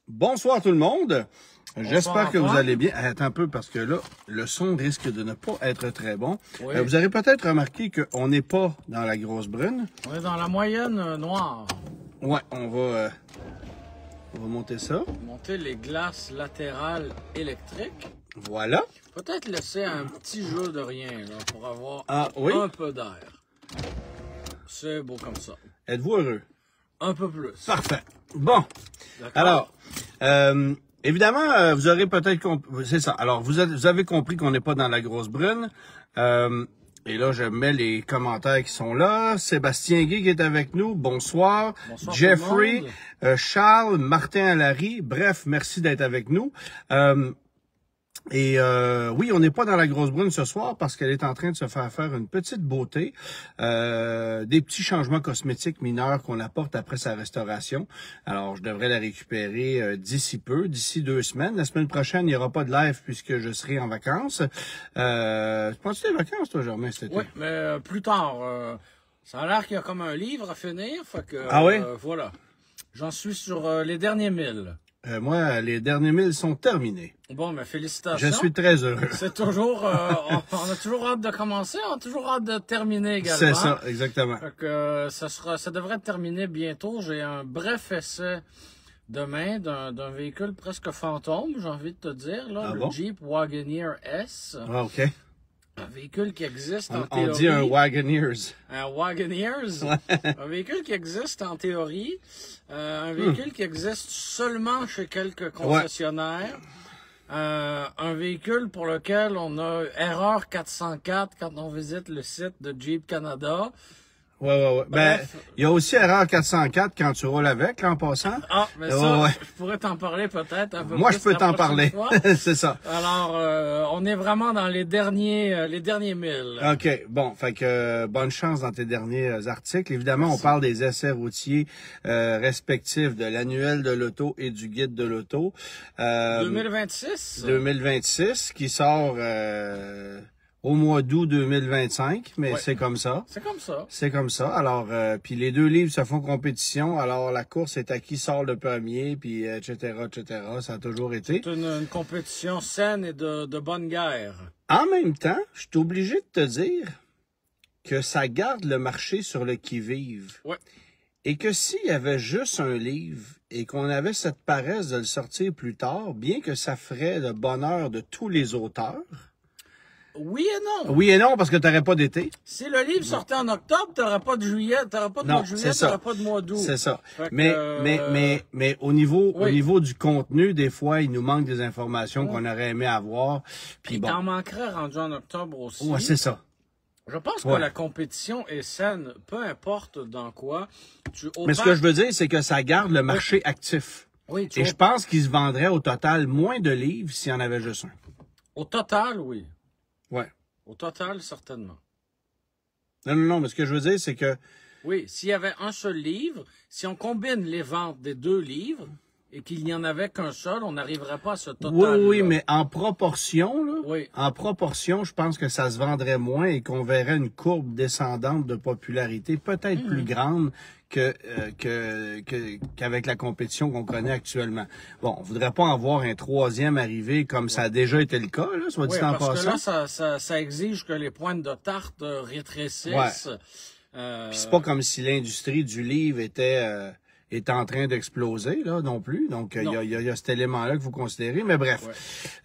Bonsoir tout le monde. J'espère que vous Antoine. allez bien. Attends un peu parce que là, le son risque de ne pas être très bon. Oui. Vous avez peut-être remarqué qu'on n'est pas dans la grosse brune. On est dans la moyenne noire. Ouais, on va monter ça. Monter les glaces latérales électriques. Voilà. Peut-être laisser un petit jeu de rien là, pour avoir Oui? un peu d'air. C'est beau comme ça. Êtes-vous heureux? Un peu plus. Parfait. Bon. D'accord? Alors, évidemment, vous aurez peut-être compris. C'est ça. Alors, vous avez compris qu'on n'est pas dans la grosse brune. Et là, je mets les commentaires qui sont là. Sébastien Guy qui est avec nous. Bonsoir. Bonsoir Jeffrey, tout le monde. Charles, Martin Allary. Bref, merci d'être avec nous. Oui, on n'est pas dans la grosse brune ce soir parce qu'elle est en train de se faire une petite beauté, des petits changements cosmétiques mineurs qu'on apporte après sa restauration. Alors, je devrais la récupérer d'ici peu, d'ici 2 semaines. La semaine prochaine, il n'y aura pas de live puisque je serai en vacances. Penses-tu des vacances, toi, Germain, cet été? Oui, mais plus tard. Ça a l'air qu'il y a comme un livre à finir. Fait que, Ah oui? Voilà. J'en suis sur les derniers 1000. Moi, les derniers 1000 sont terminés. Bon, mais félicitations. Je suis très heureux. C'est toujours, on a toujours hâte de commencer, on a toujours hâte de terminer également. C'est ça, exactement. Fait que, ça devrait être terminé bientôt. J'ai un bref essai demain d'un véhicule presque fantôme, j'ai envie de te dire, là, le bon? Jeep Wagoneer S. Ah, OK. Un véhicule qui existe en On théorie. dit un Wagoneers. Un Wagoneers. Un véhicule qui existe en théorie. Un véhicule qui existe seulement chez quelques concessionnaires. Un véhicule pour lequel on a erreur 404 quand on visite le site de Jeep Canada. Ouais. Ben, Bref. il y a aussi erreur 404 quand tu roules avec, là, en passant. Ah, mais ça, Ouais. je pourrais t'en parler peut-être un peu Moi, plus je peux la t'en prochaine parler. fois. C'est ça. Alors, on est vraiment dans les derniers 1000. OK. Bon, fait que bonne chance dans tes derniers articles. Évidemment, on parle des essais routiers respectifs de l'annuel de l'auto et du guide de l'auto. 2026? 2026, qui sort au mois d'août 2025, mais Ouais. c'est comme ça. C'est comme ça. C'est comme ça. Alors, puis les deux livres se font compétition. Alors, la course est à qui sort le premier, puis etc., etc. Ça a toujours été. C'est une compétition saine et de bonne guerre. En même temps, je suis obligé de te dire que ça garde le marché sur le qui-vive. Ouais. Et que s'il y avait juste un livre et qu'on avait cette paresse de le sortir plus tard, bien que ça ferait le bonheur de tous les auteurs. Oui et non. Oui et non, parce que tu n'aurais pas d'été. Si le livre sortait en octobre, t'aurais pas de juillet, t'aurais pas de Non, mois de juillet, c'est ça. t'aurais pas de mois d'août. C'est ça. Fait que, Mais au niveau oui. du contenu, des fois, il nous manque des informations qu'on aurait aimé avoir. Puis il bon. t'en manquerait rendu en octobre aussi. Ouais, c'est ça. Je pense que Ouais. la compétition est saine, peu importe dans quoi. Mais ce que je veux dire, c'est que ça garde le marché actif. Oui, Et je pense qu'il se vendrait au total moins de livres s'il y en avait juste un. Au total, oui. Ouais. Au total, certainement. Non, mais ce que je veux dire, c'est que Oui, s'il y avait un seul livre, si on combine les ventes des deux livres et qu'il n'y en avait qu'un seul, on n'arriverait pas à ce total. oui, mais en proportion, là, Oui. en proportion, je pense que ça se vendrait moins et qu'on verrait une courbe descendante de popularité peut-être plus grande qu'avec la compétition qu'on connaît actuellement. Bon, on voudrait pas en voir un troisième arrivé comme ça a déjà été le cas, là, soit dit Oui, en parce passant. que là, ça exige que les pointes de tarte rétrécissent. Puis c'est pas comme si l'industrie du livre était en train d'exploser, là, non plus. Donc, il y a cet élément-là qu'il faut considérer. Mais bref.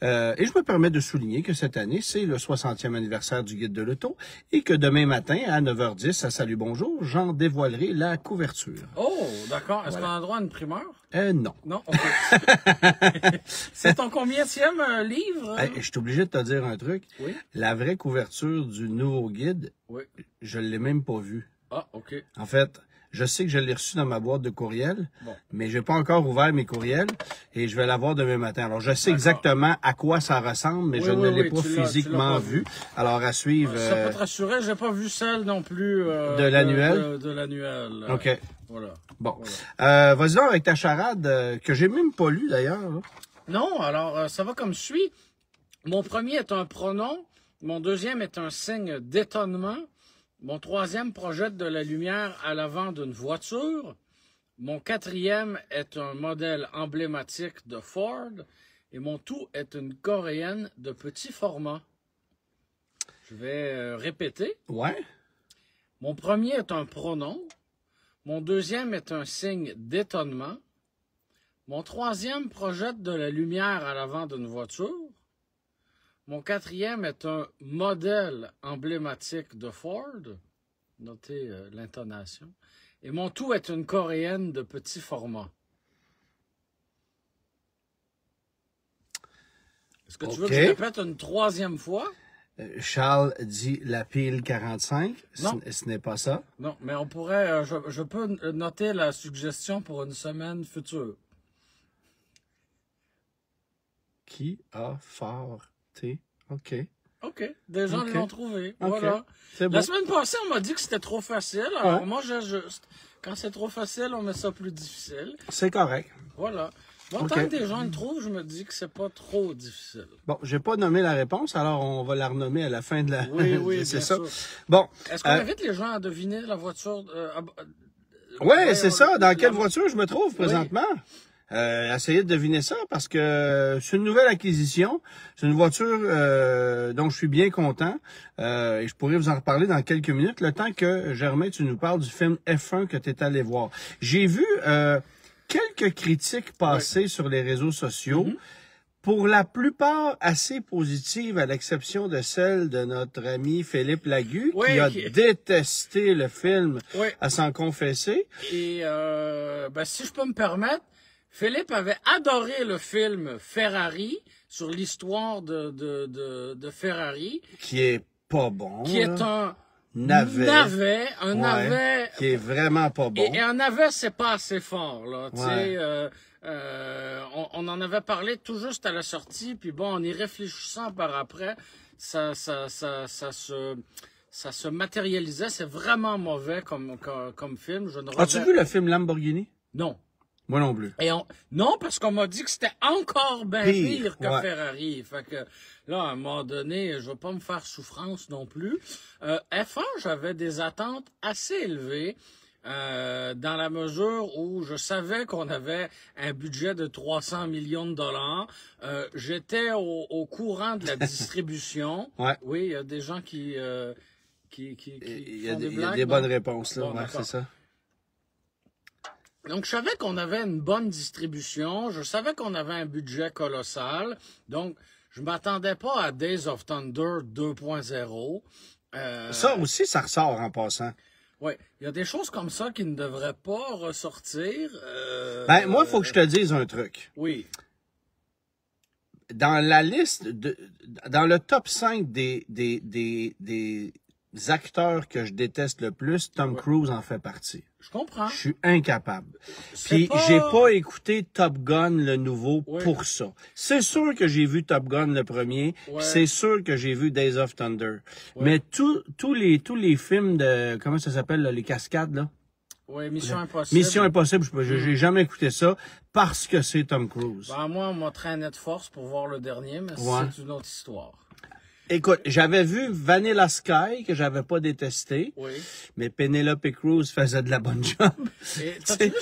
Ouais. Et je me permets de souligner que cette année, c'est le 60e anniversaire du Guide de l'auto et que demain matin, à 9h10, à Salut Bonjour, j'en dévoilerai la couverture. Oh, d'accord. Est-ce qu'on a droit à une primeur? Non. Non, OK. C'est ton combienième livre? Je suis obligé de te dire un truc. Oui. La vraie couverture du nouveau guide, Oui. je l'ai même pas vue. Ah, OK. En fait, je sais que je l'ai reçu dans ma boîte de courriel, Bon. mais j'ai pas encore ouvert mes courriels et je vais l'avoir demain matin. Alors, je sais D'accord. exactement à quoi ça ressemble, mais Oui, je ne l'ai pas tu l'as physiquement pas vu. Alors, à suivre. Ça peut te rassurer, j'ai pas vu celle non plus De l'annuel? de l'annuel. OK. Voilà. Bon. Voilà. Vas-y donc avec ta charade, que j'ai même pas lu d'ailleurs. Là. Non, alors ça va comme suit. Mon premier est un pronom, mon deuxième est un signe d'étonnement, mon troisième projette de la lumière à l'avant d'une voiture, Mon quatrième est un modèle emblématique de Ford. Et mon tout est une coréenne de petit format. Je vais répéter. Ouais. Mon premier est un pronom. Mon deuxième est un signe d'étonnement. Mon troisième projette de la lumière à l'avant d'une voiture. Mon quatrième est un modèle emblématique de Ford. Notez l'intonation. Et mon tout est une coréenne de petit format. Est-ce que tu veux que je répète une troisième fois? Charles dit la pile 45. Non. Ce n'est pas ça. Non, mais on pourrait... je peux noter la suggestion pour une semaine future. Qui a farté? OK. OK. Des gens l'ont trouvé. Okay. Voilà. C'est bon. La semaine passée, on m'a dit que c'était trop facile. Alors moi, j'ajuste. Quand c'est trop facile, on met ça plus difficile. C'est correct. Voilà. Bon, tant que des gens le trouvent, je me dis que c'est pas trop difficile. Bon, j'ai pas nommé la réponse, alors on va la renommer à la fin de la... Oui, c'est bien ça. sûr. Bon. Est-ce qu'on invite les gens à deviner la voiture... Oui, c'est ça. Dans quelle voiture je me trouve présentement? Oui. Essayez de deviner ça parce que c'est une nouvelle acquisition. C'est une voiture dont je suis bien content. Et je pourrais vous en reparler dans quelques minutes. Le temps que, Germain, tu nous parles du film F1 que tu es allé voir. J'ai vu quelques critiques passer sur les réseaux sociaux. Pour la plupart assez positives, à l'exception de celle de notre ami Philippe Lagu, qui a détesté le film à s'en confesser. Et si je peux me permettre, Philippe avait adoré le film Ferrari sur l'histoire de Ferrari. Qui est pas bon. Qui est un navet. Un navet. Qui est vraiment pas bon. Et un navet, c'est pas assez fort, là. Tu sais, on en avait parlé tout juste à la sortie, puis bon, en y réfléchissant par après, ça se matérialisait. C'est vraiment mauvais comme film. As-tu vu le film Lamborghini? Non. Moi non plus. Non, parce qu'on m'a dit que c'était encore bien pire que Ferrari. Fait que là, à un moment donné, je veux pas me faire souffrance non plus. F1, j'avais des attentes assez élevées. Dans la mesure où je savais qu'on avait un budget de 300 millions de dollars. J'étais au courant de la distribution. Oui, il y a des gens qui font des blagues. Il y a des bonnes réponses, là. Bon, c'est ça. Donc, je savais qu'on avait une bonne distribution. Je savais qu'on avait un budget colossal. Donc, je m'attendais pas à Days of Thunder 2.0. Ça aussi, ça ressort en passant. Oui, il y a des choses comme ça qui ne devraient pas ressortir. Moi, il faut que je te dise un truc. Oui. Dans la liste, dans le top 5 des acteurs que je déteste le plus, Tom Cruise en fait partie. Je comprends. Je suis incapable. Puis j'ai pas écouté Top Gun le nouveau pour ça. C'est sûr que j'ai vu Top Gun le premier, c'est sûr que j'ai vu Days of Thunder. Mais tous les films de comment ça s'appelle là, les cascades là? Oui, Mission Impossible. Mission Impossible, j'ai jamais écouté ça parce que c'est Tom Cruise. Moi, on m'a traîné de force pour voir le dernier, mais c'est une autre histoire. Écoute, j'avais vu Vanilla Sky, que j'avais pas détesté. Oui. Mais Penelope Cruz faisait de la bonne job. T'as-tu vu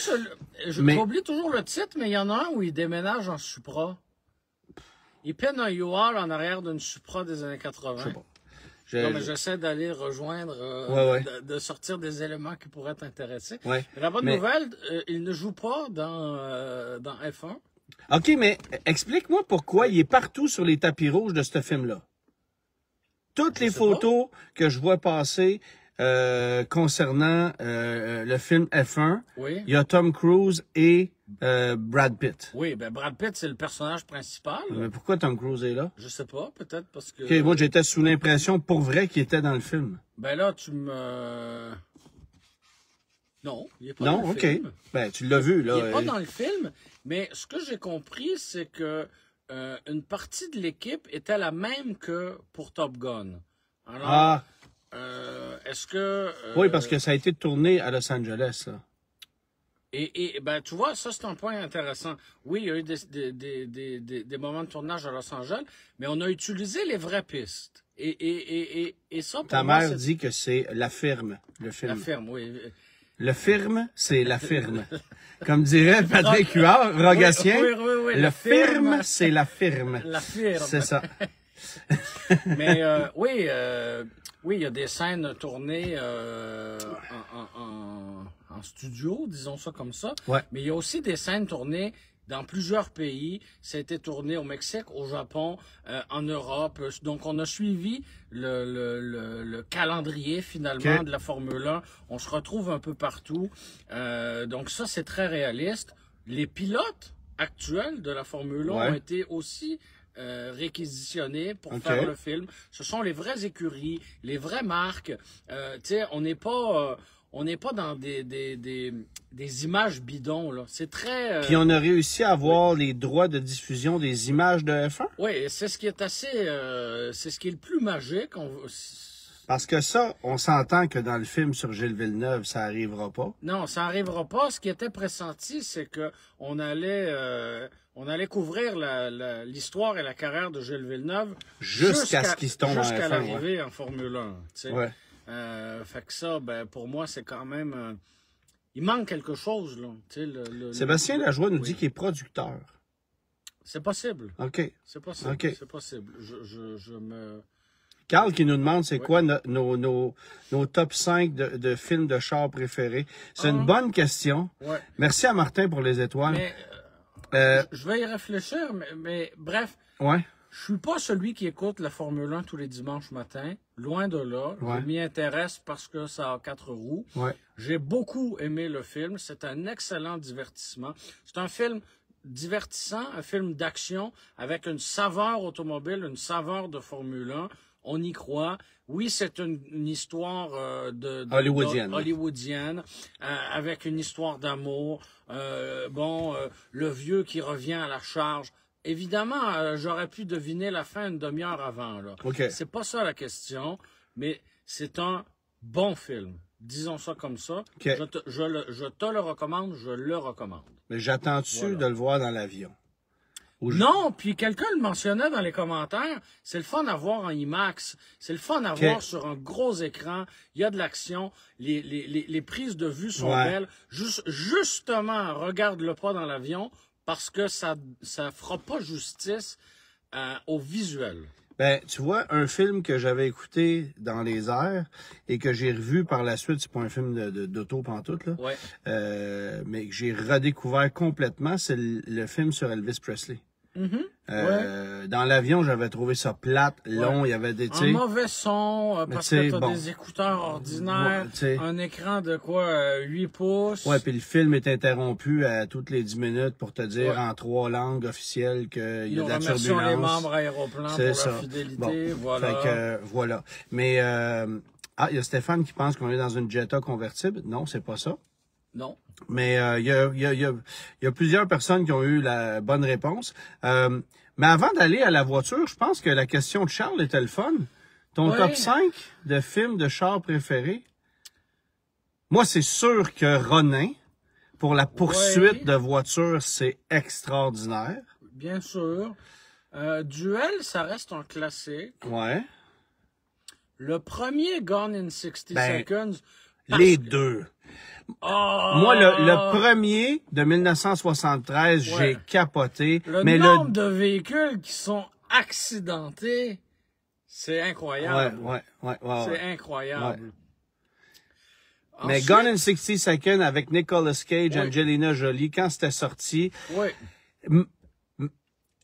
j'oublie toujours le titre, mais il y en a un où il déménage en Supra. Il peine un U-Haul en arrière d'une Supra des années 80. Je sais pas. Non, mais j'essaie d'aller rejoindre, de sortir des éléments qui pourraient t'intéresser. Mais la bonne nouvelle, il ne joue pas dans F1. OK, mais explique-moi pourquoi il est partout sur les tapis rouges de ce film-là. Toutes les photos que je vois passer concernant le film F1, il y a Tom Cruise et Brad Pitt. Oui, Brad Pitt, c'est le personnage principal. Mais pourquoi Tom Cruise est là? Je sais pas, peut-être parce que... Okay, moi, j'étais sous l'impression, pour vrai, qu'il était dans le film. Là, tu me... Non, il est pas dans le film. Tu l'as vu, là. Il est pas dans le film, mais ce que j'ai compris, c'est que une partie de l'équipe était la même que pour Top Gun. Alors, est-ce que... oui, parce que ça a été tourné à Los Angeles, là. Et tu vois, ça, c'est un point intéressant. Oui, il y a eu des moments de tournage à Los Angeles, mais on a utilisé les vraies pistes. Et ça, pour Ta mère dit que c'est La Ferme, le film. La Ferme, oui. Le firme, c'est la firme. Comme dirait Patrick Huard, Rogatien, oui, le firme, c'est la firme. La firme. C'est ça. Mais oui, il y a des scènes tournées en studio, disons ça comme ça. Ouais. Mais il y a aussi des scènes tournées dans plusieurs pays. Ça a été tourné au Mexique, au Japon, en Europe. Donc, on a suivi le calendrier, finalement, de la Formule 1. On se retrouve un peu partout. Donc, ça, c'est très réaliste. Les pilotes actuels de la Formule 1 ont été aussi réquisitionnés pour faire le film. Ce sont les vraies écuries, les vraies marques. Tu sais, on n'est pas dans des images bidons, là. C'est très... Puis on a réussi à avoir les droits de diffusion des images de F1? Oui, c'est ce qui est assez... c'est ce qui est le plus magique. Parce que ça, on s'entend que dans le film sur Gilles Villeneuve, ça arrivera pas. Non, ça arrivera pas. Ce qui était pressenti, c'est que on allait couvrir l'histoire et la carrière de Gilles Villeneuve jusqu'à ce qu'il se tombe en F1. Jusqu'à l'arrivée en Formule 1. Tu sais. Ouais. Fait que ça, ben, pour moi, c'est quand même... il manque quelque chose, là. Tu sais, Sébastien Lajoie nous dit qu'il est producteur. C'est possible. OK. C'est possible. OK. C'est possible. Je me... Carl qui nous demande c'est quoi nos top 5 de films de char préférés. C'est une bonne question. Ouais. Merci à Martin pour les étoiles. Mais, je vais y réfléchir, mais bref. Ouais. Je suis pas celui qui écoute la Formule 1 tous les dimanches matins. Loin de là. Ouais. Je m'y intéresse parce que ça a 4 roues. Ouais. J'ai beaucoup aimé le film. C'est un excellent divertissement. C'est un film divertissant, un film d'action avec une saveur automobile, une saveur de Formule 1. On y croit. Oui, c'est une histoire hollywoodienne avec une histoire d'amour. Le vieux qui revient à la charge. Évidemment, j'aurais pu deviner la fin une demi-heure avant. Là. Okay. C'est pas ça la question, mais c'est un bon film. Disons ça comme ça. Okay. Je te le recommande, je le recommande. Mais j'attends-tu de le voir dans l'avion? Non, puis quelqu'un le mentionnait dans les commentaires, c'est le fun à voir en IMAX, c'est le fun à voir sur un gros écran, il y a de l'action, les prises de vue sont belles. Justement, regarde-le pas dans l'avion, parce que ça fera pas justice au visuel. Ben, tu vois, un film que j'avais écouté dans les airs et que j'ai revu par la suite, c'est pas un film d'auto pantoute, là, mais que j'ai redécouvert complètement, c'est le film sur Elvis Presley. Dans l'avion, j'avais trouvé ça plate, long, il y avait des... Un mauvais son, parce que t'as des écouteurs ordinaires, un écran de 8 pouces. Ouais, puis le film est interrompu à toutes les 10 minutes pour te dire en 3 langues officielles qu'il y a de la turbulence. Nous remercions les membres Aéroplan pour leur fidélité, voilà. Fait que, voilà. Mais, il y a Stéphane qui pense qu'on est dans une Jetta convertible. Non, c'est pas ça. Non. Mais il y a plusieurs personnes qui ont eu la bonne réponse. Mais avant d'aller à la voiture, je pense que la question de Charles était le fun. Ton top 5 de films de char préférés? Moi, c'est sûr que Ronin, pour la poursuite de voiture, c'est extraordinaire. Bien sûr. Duel, ça reste un classique. Ouais. Le premier Gone in 60 Seconds... Les deux. Moi, le premier de 1973, j'ai capoté. Le nombre de véhicules qui sont accidentés, c'est incroyable. Ouais. C'est incroyable. Ouais. Mais Gone in 60 Seconds avec Nicolas Cage, Angelina Jolie, quand c'était sorti,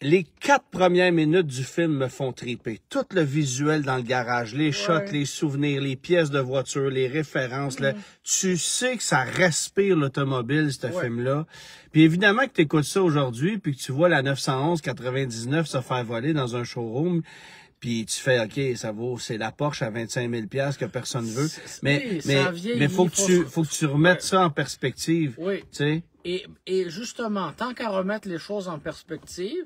les 4 premières minutes du film me font triper. Tout le visuel dans le garage, les shots, les souvenirs, les pièces de voiture, les références. Là, tu sais que ça respire l'automobile, ce film-là. Puis évidemment que tu écoutes ça aujourd'hui, puis que tu vois la 911-99 se faire voler dans un showroom, puis tu fais, OK, c'est la Porsche à 25 000 $ que personne veut. Mais faut que tu remettes ça en perspective. Oui. Tu sais. Et justement, tant qu'à remettre les choses en perspective,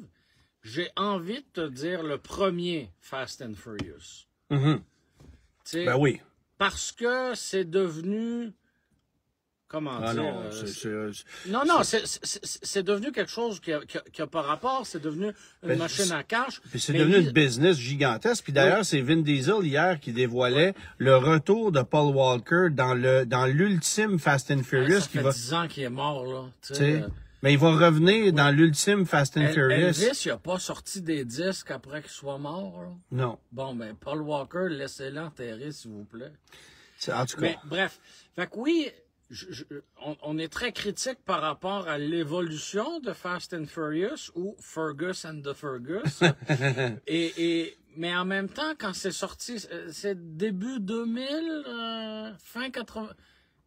j'ai envie de te dire le premier Fast and Furious. Ben oui. Parce que c'est devenu comment Ah dire... non, non, c'est devenu quelque chose qui a pas rapport. C'est devenu une machine à cash. Puis c'est devenu une business gigantesque. Puis d'ailleurs, c'est Vin Diesel hier qui dévoilait le retour de Paul Walker dans l'ultime Fast and Furious. Ça fait 10 ans qu'il est mort, là. Tu sais, mais il va revenir dans l'ultime Fast and Furious. Elvis, il a pas sorti des disques après qu'il soit mort, là. Non. Bon, ben, Paul Walker, laissez-le enterrer, s'il vous plaît. En tout cas. Mais, bref. Fait que oui, on est très critique par rapport à l'évolution de Fast and Furious ou Fergus and the Fergus. Mais en même temps, quand c'est sorti, c'est début 2000, fin 80...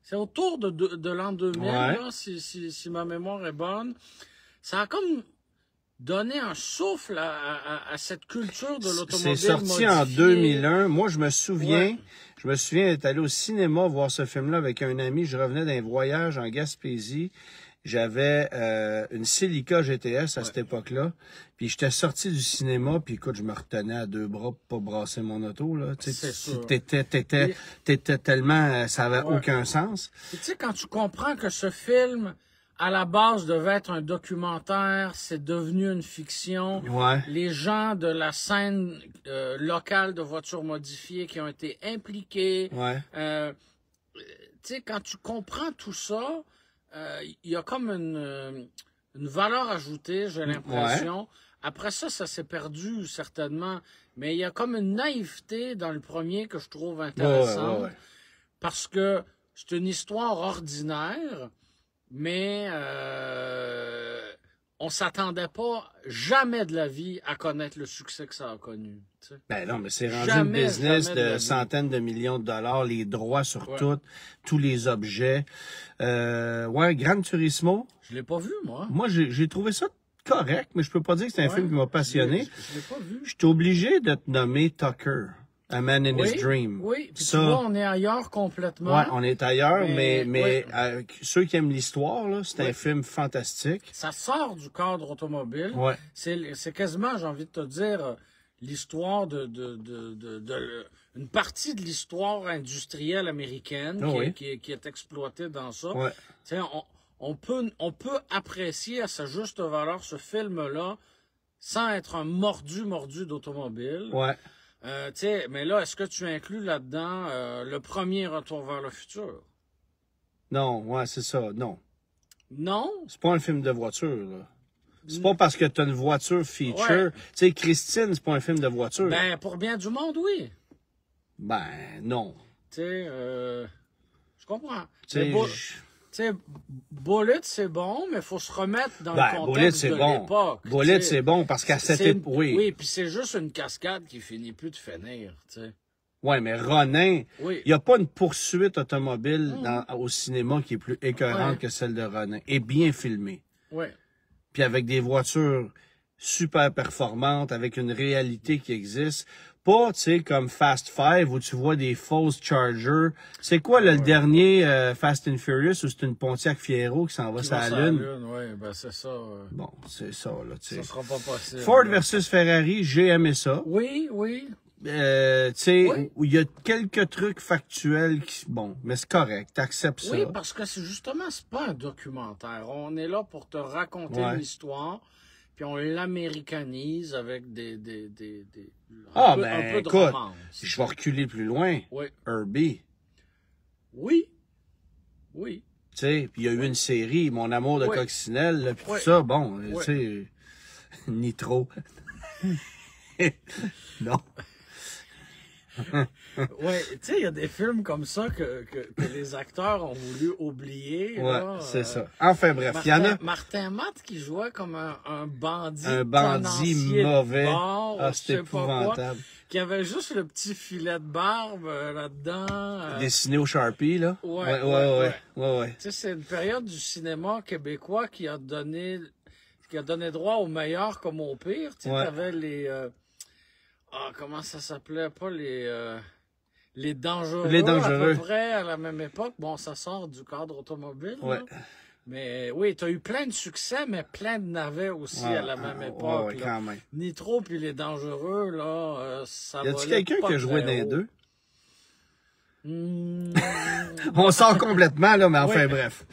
C'est autour de l'an 2000, là, si ma mémoire est bonne. Ça a comme donné un souffle à cette culture de l'automobile. C'est sorti en 2001. Moi, je me souviens d'être allé au cinéma voir ce film-là avec un ami. Je revenais d'un voyage en Gaspésie. J'avais une Celica GTS à cette époque-là. Puis j'étais sorti du cinéma, puis écoute, je me retenais à deux bras pour pas brasser mon auto, là. Tu sais, t'étais tellement... ça avait aucun sens. Tu sais, quand tu comprends que ce film, à la base, devait être un documentaire, c'est devenu une fiction. Ouais. Les gens de la scène locale de voitures modifiées qui ont été impliqués. Ouais. Tu sais, quand tu comprends tout ça, il y a comme une valeur ajoutée, j'ai l'impression. Ouais. Après ça, ça s'est perdu certainement, mais il y a comme une naïveté dans le premier que je trouve intéressante, parce que c'est une histoire ordinaire, mais on s'attendait pas jamais de la vie à connaître le succès que ça a connu. Tu sais. Ben non, mais c'est rendu un business de centaines de millions de dollars, les droits sur tous les objets. Gran Turismo. Je l'ai pas vu, moi. Moi, j'ai trouvé ça correct, mais je peux pas dire que c'est un film qui m'a passionné. Je l'ai pas vu. Je suis obligé de te nommer Tucker. A Man in His Dream. Oui, puis ça, tu vois, on est ailleurs complètement. Ouais, on est ailleurs, mais ceux qui aiment l'histoire, là, c'est un film fantastique. Ça sort du cadre automobile. Ouais. C'est quasiment, j'ai envie de te dire, l'histoire une partie de l'histoire industrielle américaine qui est exploitée dans ça. Ouais. Tu sais, on peut apprécier à sa juste valeur ce film-là sans être un mordu d'automobile. Ouais. Mais là, est-ce que tu inclus là-dedans le premier Retour vers le futur? Non, c'est ça, non. Non? C'est pas un film de voiture, là. C'est pas parce que t'as une voiture feature. Tu sais, Christine, c'est pas un film de voiture. Ben, pour bien du monde, oui. Ben, non. Tu sais, je comprends. Tu sais, Bullet, c'est bon, mais il faut se remettre dans le contexte de l'époque. Bullet, c'est bon parce qu'à cette époque, oui, puis c'est juste une cascade qui finit plus de finir, tu sais. Oui, mais Ronin, il n'y a pas une poursuite automobile au cinéma qui est plus écœurante que celle de Ronin. Et bien filmée. Oui. Puis avec des voitures super performantes, avec une réalité qui existe. Pas, tu sais, comme Fast Five, où tu vois des fausses Chargers. C'est quoi, le dernier Fast and Furious, où c'est une Pontiac Fiero qui s'en va sur la Lune? Oui, ben c'est ça. Bon, c'est ça, là, tu sais. Ça sera pas possible. Ford versus Ferrari, j'ai aimé ça. Oui, oui. Tu sais, où il y a quelques trucs factuels qui... Bon, mais c'est correct, t'acceptes ça. Oui, parce que c'est pas un documentaire. On est là pour te raconter l'histoire, puis on l'américanise avec un peu de romance. Je vais reculer plus loin. Oui. Herbie. Oui. Oui. Tu sais, puis il y a eu une série, Mon amour de coccinelle, puis tout ça, bon, tu sais, Nitro. Non. Ouais, tu sais, il y a des films comme ça que les acteurs ont voulu oublier. Ouais, là, c'est ça. Enfin bref, il y en a... Martin Matt qui jouait comme un bandit. Un bandit mauvais. Bord, c'était épouvantable. Qui avait juste le petit filet de barbe là-dedans. Dessiné au Sharpie, là. Ouais. Tu sais, c'est une période du cinéma québécois qui a donné droit au meilleur comme au pire. Tu sais, t'avais les... comment ça s'appelait? Pas les dangereux. Les dangereux. À peu près à la même époque. Bon, ça sort du cadre automobile. Ouais. Là. Mais oui, t'as eu plein de succès, mais plein de navets aussi à la même époque. Ouais, quand même. Nitro puis les dangereux, là, ça va. Y a-tu quelqu'un qui a joué dans les deux? On sort complètement, là, mais enfin, bref.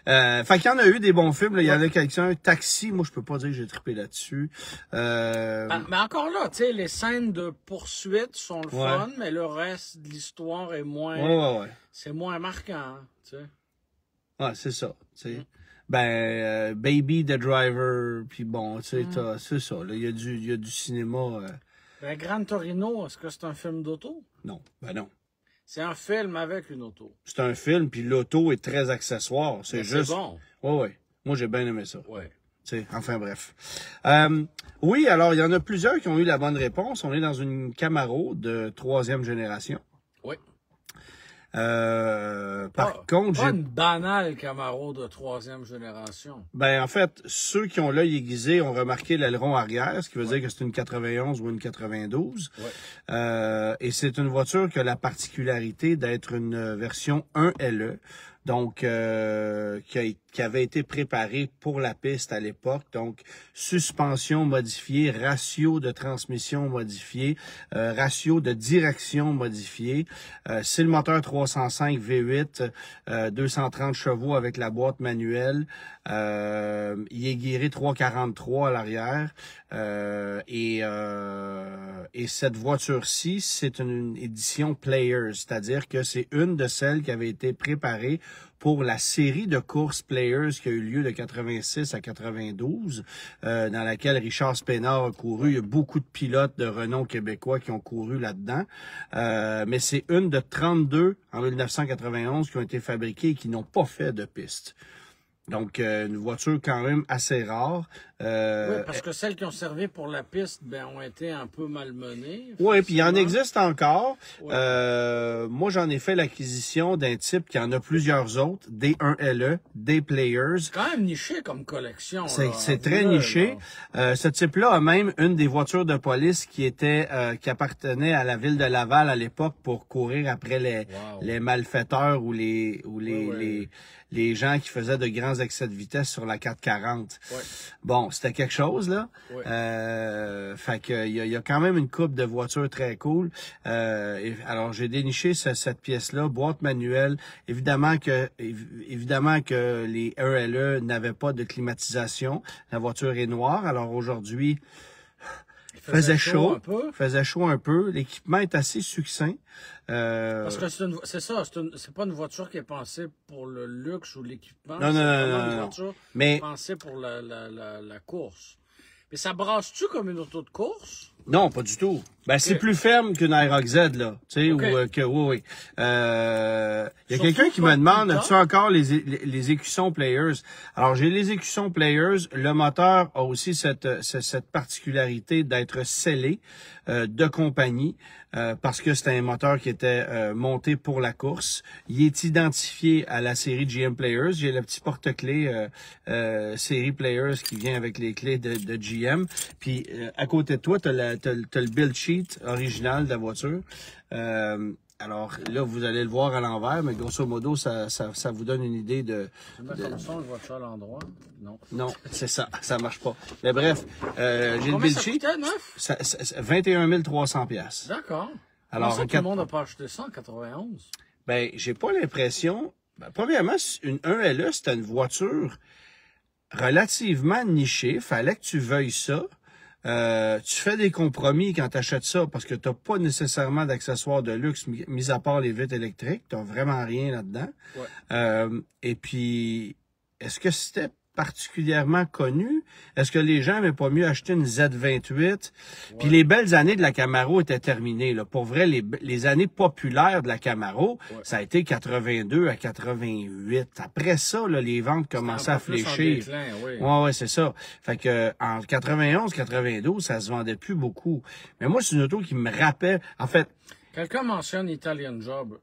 Fait qu'il y en a eu des bons films, là. Il y en a quelques-uns. Taxi, moi, je peux pas dire que j'ai trippé là-dessus. Mais encore là, tu sais, les scènes de poursuite sont le fun, mais le reste de l'histoire est moins... C'est moins marquant, tu sais. Ouais, c'est ça, tu sais. Baby the Driver, puis bon, tu sais, c'est ça, là. Il y a du cinéma... Gran Torino, est-ce que c'est un film d'auto? Non, non. C'est un film avec une auto. C'est un film, puis l'auto est très accessoire. C'est juste... C'est bon. Ouais. Moi, j'ai bien aimé ça. Ouais. Tu sais, enfin, bref. Oui, alors, il y en a plusieurs qui ont eu la bonne réponse. On est dans une Camaro de 3e génération. Oui. Par contre, pas une banale Camaro de 3e génération. En fait, ceux qui ont l'œil aiguisé ont remarqué l'aileron arrière, ce qui veut dire que c'est une 91 ou une 92. Ouais. Et c'est une voiture qui a la particularité d'être une version 1LE. Donc, qui avait été préparé pour la piste à l'époque. Donc, suspension modifiée, ratio de transmission modifié, ratio de direction modifié. C'est le moteur 305 V8, 230 chevaux avec la boîte manuelle. Il est guidé 343 à l'arrière. Et cette voiture-ci, c'est une édition Players, c'est-à-dire que c'est une de celles qui avait été préparée pour la série de courses Players qui a eu lieu de 86 à 92, dans laquelle Richard Spénard a couru. Il y a beaucoup de pilotes de renom québécois qui ont couru là-dedans. Mais c'est une de 32 en 1991 qui ont été fabriquées et qui n'ont pas fait de piste. Donc, une voiture quand même assez rare. Oui, parce que celles qui ont servi pour la piste ont été un peu malmenées. Oui, puis il en existe encore. Ouais. Moi, j'en ai fait l'acquisition d'un type qui en a plusieurs autres, des 1LE, des Players. C'est quand même niché comme collection. C'est très niché. Ce type-là a même une des voitures de police qui appartenait à la ville de Laval à l'époque pour courir après les malfaiteurs ou les gens qui faisaient de grands excès de vitesse sur la 440. Ouais. Bon, c'était quelque chose, là. Ouais. Fait que il y a quand même une coupe de voitures très cool. Alors, j'ai déniché cette pièce-là, boîte manuelle. Évidemment que les ELE n'avaient pas de climatisation. La voiture est noire. Alors, aujourd'hui, faisait chaud un peu. L'équipement est assez succinct. Parce que c'est pas une voiture qui est pensée pour le luxe ou l'équipement. Non. Une voiture pensée pour la course. Mais ça brasse-tu comme une auto de course? Non, pas du tout. C'est plus ferme qu'une Aerox Z, là. Tu sais, oui. Il y a quelqu'un qui me demande, as-tu encore les écussons Players? Alors, j'ai les écussons Players. Le moteur a aussi cette particularité d'être scellé de compagnie parce que c'est un moteur qui était monté pour la course. Il est identifié à la série GM Players. J'ai le petit porte-clés série Players qui vient avec les clés de GM. Puis, à côté de toi, t'as le build sheet original de la voiture. Alors là, vous allez le voir à l'envers, mais grosso modo, ça vous donne une idée de... Tu mets comme ça, on le voit à l'endroit? Non. Non, c'est ça marche pas. Mais bref, j'ai le build sheet. Combien ça coûtait, neuf? 21 300 $. D'accord. Alors, tout le monde n'a pas acheté ça en 91? J'ai pas l'impression... premièrement, une 1LE, c'était une voiture relativement nichée. Fallait que tu veuilles ça. Tu fais des compromis quand tu achètes ça parce que tu n'as pas nécessairement d'accessoires de luxe, mis à part les vitres électriques. Tu n'as vraiment rien là-dedans. Ouais. Et puis, est-ce que c'était particulièrement connu? Est-ce que les gens n'avaient pas mieux acheter une Z28? Ouais. Puis les belles années de la Camaro étaient terminées. Là. Pour vrai, les années populaires de la Camaro, ça a été 82 à 88. Après ça, là, les ventes commençaient à fléchir. Ouais, c'est ça. Fait que en 91, 92, ça se vendait plus beaucoup. Mais moi, c'est une auto qui me rappelle... En fait... Quelqu'un mentionne Italian Job.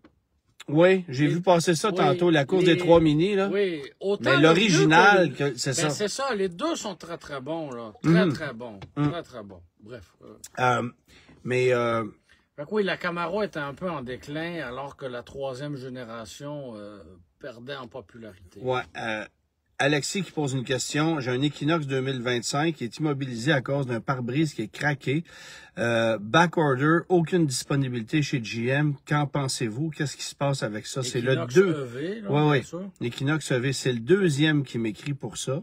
Oui, j'ai vu passer ça tantôt, la course des 3 mini, là. Oui, autant. Mais l'original, c'est ça. C'est ça, les deux sont très, très bons, là. Très bons. Très, très bons. Bref. Mais Fait que oui, la Camaro était un peu en déclin, alors que la 3e génération perdait en popularité. Ouais. Alexis qui pose une question. J'ai un Equinox 2025 qui est immobilisé à cause d'un pare-brise qui est craqué. Backorder, aucune disponibilité chez GM. Qu'en pensez-vous? Qu'est-ce qui se passe avec ça? C'est le 2. Oui. L'Equinox EV, c'est le deuxième qui m'écrit pour ça.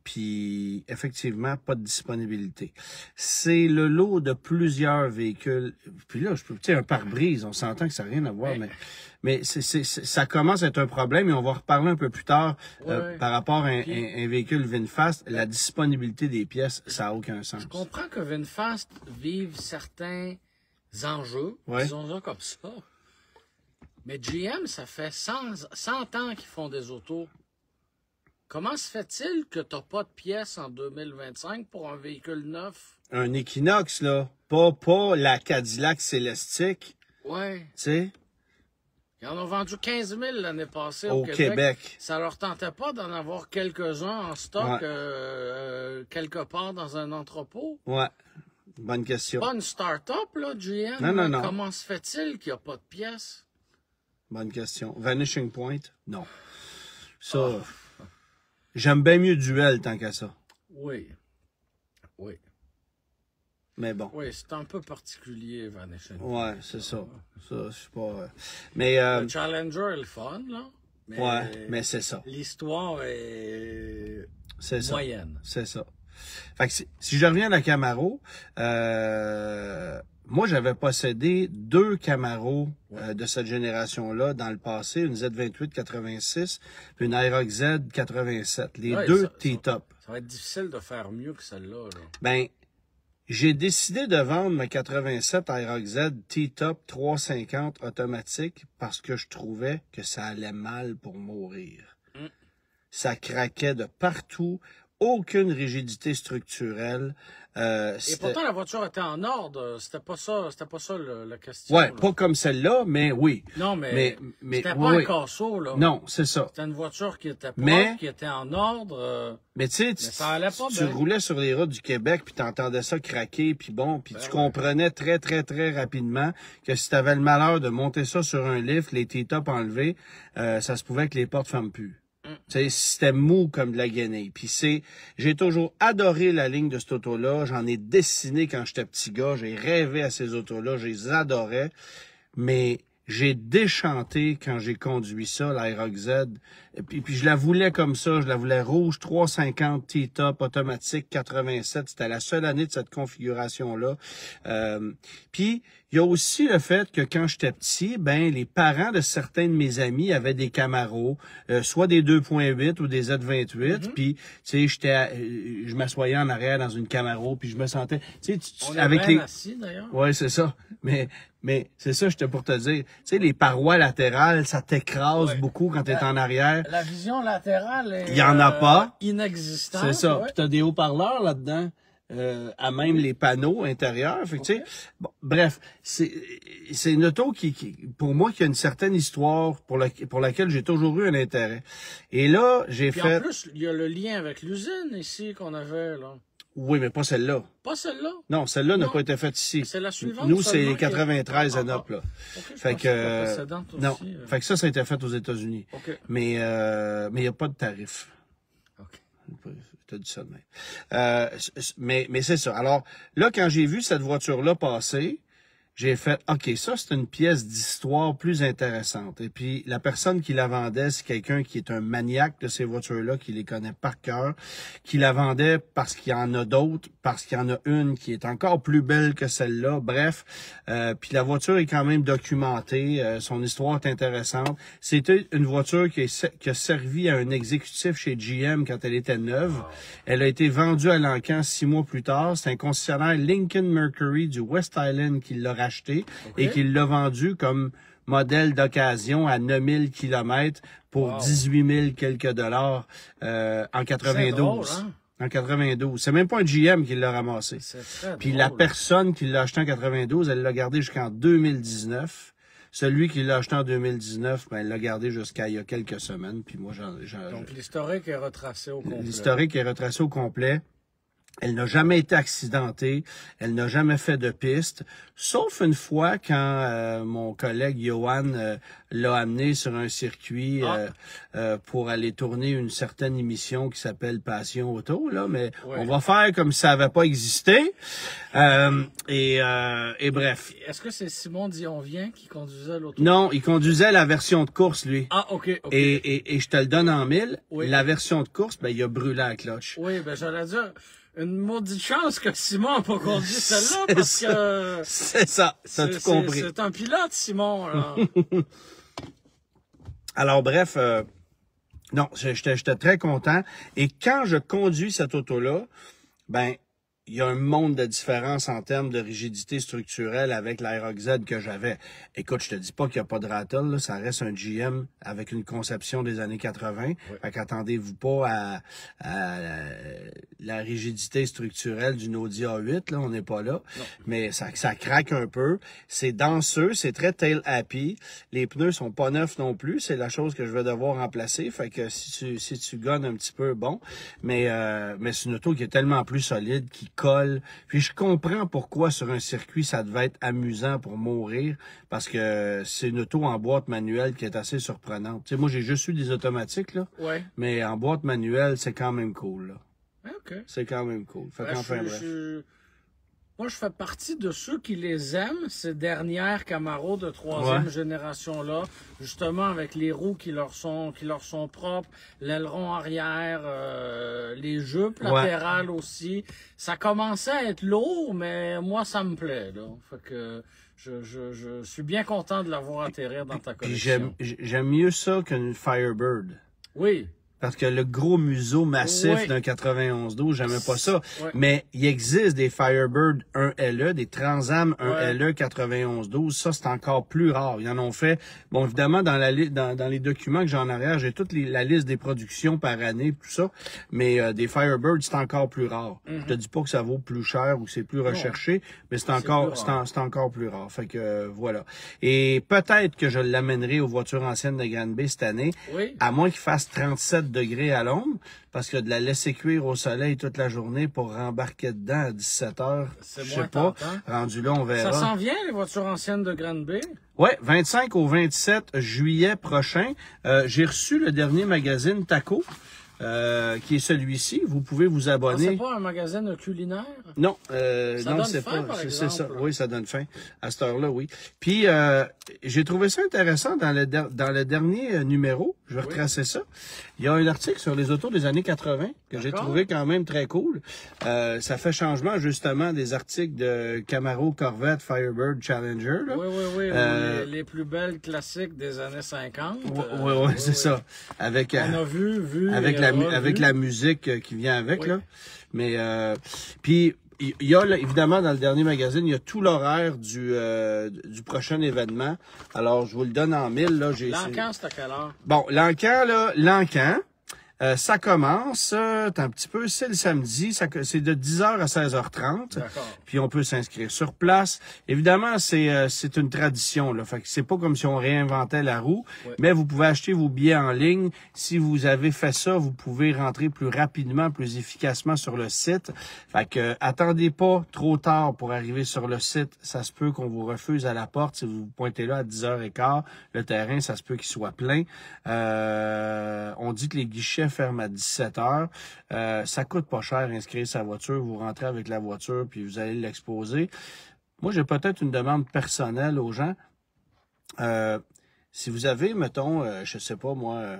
Puis effectivement, pas de disponibilité. C'est le lot de plusieurs véhicules. Puis là, un pare-brise, on s'entend que ça n'a rien à voir, mais ça commence à être un problème et on va reparler un peu plus tard par rapport à un véhicule VinFast. La disponibilité des pièces, ça n'a aucun sens. Je comprends que VinFast vive certains enjeux, disons-le comme ça. Mais GM, ça fait 100 ans qu'ils font des autos. Comment se fait-il que tu n'as pas de pièces en 2025 pour un véhicule neuf? Un Equinox, là. Pas la Cadillac Celestiq. Ouais. Tu sais? Ils en ont vendu 15 000 l'année passée au Québec. Ça leur tentait pas d'en avoir quelques-uns en stock quelque part dans un entrepôt? Ouais. Bonne question. Pas une start-up, là, GM? Non. Comment se fait-il qu'il n'y a pas de pièces? Bonne question. Vanishing Point? Non. Ça... J'aime bien mieux Duel tant qu'à ça. Oui. Mais bon. Oui, c'est un peu particulier, Vanishing. Ouais, c'est ça. Ça, je sais pas... Mais... Le Challenger est le fun, là. Mais c'est ça. L'histoire est moyenne. C'est ça. Fait que si je reviens à la Camaro, moi, j'avais possédé 2 Camaro de cette génération-là dans le passé, une Z28 86 puis une Aerox Z 87. Les deux T-top. Ça va être difficile de faire mieux que celle-là. Là. Ben, j'ai décidé de vendre ma 87 Aerox Z T-top 350 automatique parce que je trouvais que ça allait mal pour mourir. Ça craquait de partout. Aucune rigidité structurelle. Et pourtant, la voiture était en ordre. C'était pas ça la question. Ouais, là. pas comme celle-là, mais oui. Non, mais c'était pas un casseau, là. Non, c'est ça. C'était une voiture qui était propre, qui était en ordre. Mais tu sais, tu roulais sur les routes du Québec, puis t'entendais ça craquer, puis bon, puis tu comprenais très, très, très rapidement que si t'avais le malheur de monter ça sur un lift, les T-top enlevés, ça se pouvait que les portes ferment plus. Tu sais, c'était mou comme de la guenille. Puis j'ai toujours adoré la ligne de cette auto-là. J'en ai dessiné quand j'étais petit gars. J'ai rêvé à ces autos-là. Je les adorais. Mais j'ai déchanté quand j'ai conduit ça, l'Aerox Z. Puis je la voulais comme ça. Je la voulais rouge, 350 T-top, automatique, 87. C'était la seule année de cette configuration-là. Puis il y a aussi le fait que quand j'étais petit, ben les parents de certains de mes amis avaient des Camaro, soit des 2.8 ou des Z28. Puis tu sais, je m'assoyais en arrière dans une Camaro, puis je me sentais, tu sais, avec les assis d'ailleurs. Ouais, c'est ça. Mais c'est ça, j'étais pour te dire. Tu sais, les parois latérales, ça t'écrase beaucoup quand t'es en arrière. La vision latérale est il y en a pas. Inexistante. C'est ça. Puis t'as des haut-parleurs là-dedans. À même les panneaux intérieurs. Fait que, tu sais, bon, bref, c'est une auto qui, pour moi, qui a une certaine histoire pour laquelle j'ai toujours eu un intérêt. Et là, j'ai fait... En plus, il y a le lien avec l'usine ici qu'on avait, là. Oui, mais pas celle-là. Pas celle-là? Non, celle-là n'a pas été faite ici. C'est la suivante. Nous, c'est les 93 Anop, là. Okay, fait que, non. Aussi, Fait que ça a été fait aux États-Unis. Okay. Mais il n'y a pas de tarif. OK. T'as dit ça de même. Mais c'est ça. Alors, là, quand j'ai vu cette voiture-là passer, j'ai fait, OK, ça, c'est une pièce d'histoire plus intéressante. Et puis, la personne qui la vendait, c'est quelqu'un qui est un maniaque de ces voitures-là, qui les connaît par cœur, qui la vendait parce qu'il y en a d'autres, parce qu'il y en a une qui est encore plus belle que celle-là. Bref, puis la voiture est quand même documentée. Son histoire est intéressante. C'était une voiture qui a servi à un exécutif chez GM quand elle était neuve. Elle a été vendue à l'encan 6 mois plus tard. C'est un concessionnaire Lincoln Mercury du West Island qui l'a racheté et qui l'a vendu comme modèle d'occasion à 9000 km pour 18 000 quelques dollars en 92. Drôle, hein? En 92. C'est même pas un GM qui l'a ramassé. Puis la personne qui l'a acheté en 92, elle l'a gardé jusqu'en 2019. Celui qui l'a acheté en 2019, ben, elle l'a gardé jusqu'à il y a quelques semaines. Puis moi, Donc l'historique est retracé au complet. L'historique est retracé au complet. Elle n'a jamais été accidentée, elle n'a jamais fait de piste, sauf une fois quand mon collègue Johan l'a amené sur un circuit pour aller tourner une certaine émission qui s'appelle Passion Auto, là, mais on va faire comme si ça n'avait pas existé. Et bref. Est-ce que c'est Simon Dionvien qui conduisait l'auto? Non, il conduisait la version de course, lui. Ah, OK. Et je te le donne en mille. Oui. La version de course, ben il a brûlé la cloche. Oui, ben j'allais dire... Une maudite chance que Simon n'a pas conduit celle-là, parce que... C'est ça, t'as tout compris. C'est un pilote, Simon, là. Alors, bref, non, j'étais très content. Et quand je conduis cette auto-là, ben, il y a un monde de différence en termes de rigidité structurelle avec l'Aerox que j'avais. Écoute, je te dis pas qu'il n'y a pas de rattle, là, ça reste un GM avec une conception des années 80. Oui. Fait qu'attendez-vous pas à la rigidité structurelle d'une Audi A8, là, on n'est pas là. Non. Mais ça craque un peu. C'est danseux, c'est très tail happy. Les pneus sont pas neufs non plus, c'est la chose que je vais devoir remplacer. Fait que si tu gonnes un petit peu, bon. Mais c'est une auto qui est tellement plus solide, qui colle. Puis je comprends pourquoi sur un circuit, ça devait être amusant pour mourir, parce que c'est une auto en boîte manuelle qui est assez surprenante. Tu sais, moi, j'ai juste eu des automatiques, là. Ouais. Mais en boîte manuelle, c'est quand même cool, là. OK. C'est quand même cool. Fait qu'enfin, bref. Moi, je fais partie de ceux qui les aiment, ces dernières Camaro de troisième génération-là, justement avec les roues qui leur sont propres, l'aileron arrière, les jupes latérales aussi. Ça commençait à être lourd, mais moi, ça me plaît, là. Fait que je suis bien content de l'avoir atterrir dans ta collection. J'aime mieux ça qu'une Firebird. Oui. Parce que le gros museau massif d'un 91-12, j'aimais pas ça. Ouais. Mais il existe des Firebird 1LE, des Trans-Am 1LE 91-12. Ça, c'est encore plus rare. Ils en ont fait. Bon, évidemment, dans les documents que j'ai en arrière, j'ai toute la liste des productions par année, tout ça. Mais des Firebird, c'est encore plus rare. Je te dis pas que ça vaut plus cher ou que c'est plus recherché, mais c'est encore plus rare. Fait que voilà. Et peut-être que je l'amènerai aux voitures anciennes de Granby cette année, à moins qu'il fasse 37 degrés à l'ombre, parce que de la laisser cuire au soleil toute la journée pour rembarquer dedans à 17 heures, je sais pas. Rendu là, on verra. Ça s'en vient, les voitures anciennes de Granby? Oui, 25 au 27 juillet prochain. J'ai reçu le dernier magazine Taco. Qui est celui-ci. Vous pouvez vous abonner. C'est pas un magazine culinaire? Non, non, c'est pas. C'est ça. Oui, ça donne faim. À cette heure-là, oui. Puis j'ai trouvé ça intéressant dans le dernier numéro. Je vais retracer ça. Il y a un article sur les autos des années 80 que j'ai trouvé quand même très cool. Ça fait changement justement des articles de Camaro, Corvette, Firebird, Challenger. Là. Oui. Les plus belles classiques des années 50. Oui, c'est ça. Avec, on a vu. Avec la musique qui vient avec, là. Mais, puis, il y a, là, évidemment, dans le dernier magazine, il y a tout l'horaire du prochain événement. Alors, je vous le donne en mille, là. L'encan, c'est à quelle heure? Bon, l'encan, ça commence, un petit peu, c'est le samedi, c'est de 10h à 16h30. D'accord. Puis on peut s'inscrire sur place. Évidemment, c'est une tradition, là. Fait que c'est pas comme si on réinventait la roue, mais vous pouvez acheter vos billets en ligne. Si vous avez fait ça, vous pouvez rentrer plus rapidement, plus efficacement sur le site. Fait que attendez pas trop tard pour arriver sur le site. Ça se peut qu'on vous refuse à la porte si vous vous pointez là à 10h15. Le terrain, ça se peut qu'il soit plein. On dit que les guichets ferme à 17h. Ça coûte pas cher inscrire sa voiture. Vous rentrez avec la voiture puis vous allez l'exposer. Moi, j'ai peut-être une demande personnelle aux gens. Si vous avez, mettons, je sais pas moi,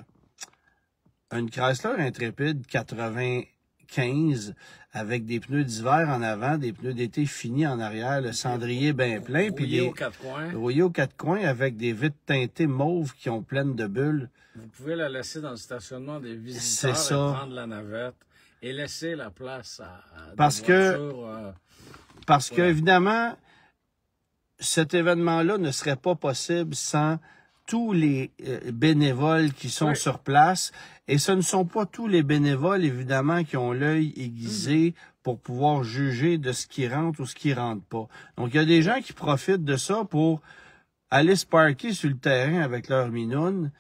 une Chrysler Intrépide 95 avec des pneus d'hiver en avant, des pneus d'été finis en arrière, le cendrier bien plein, puis des rouillés aux quatre coins avec des vitres teintées mauves qui ont pleines de bulles. Vous pouvez la laisser dans le stationnement des visiteurs et prendre la navette et laisser la place à parce que évidemment, cet événement-là ne serait pas possible sans tous les bénévoles qui sont sur place. Et ce ne sont pas tous les bénévoles, évidemment, qui ont l'œil aiguisé pour pouvoir juger de ce qui rentre ou ce qui rentre pas. Donc, il y a des gens qui profitent de ça pour aller se parquer sur le terrain avec leur minoune.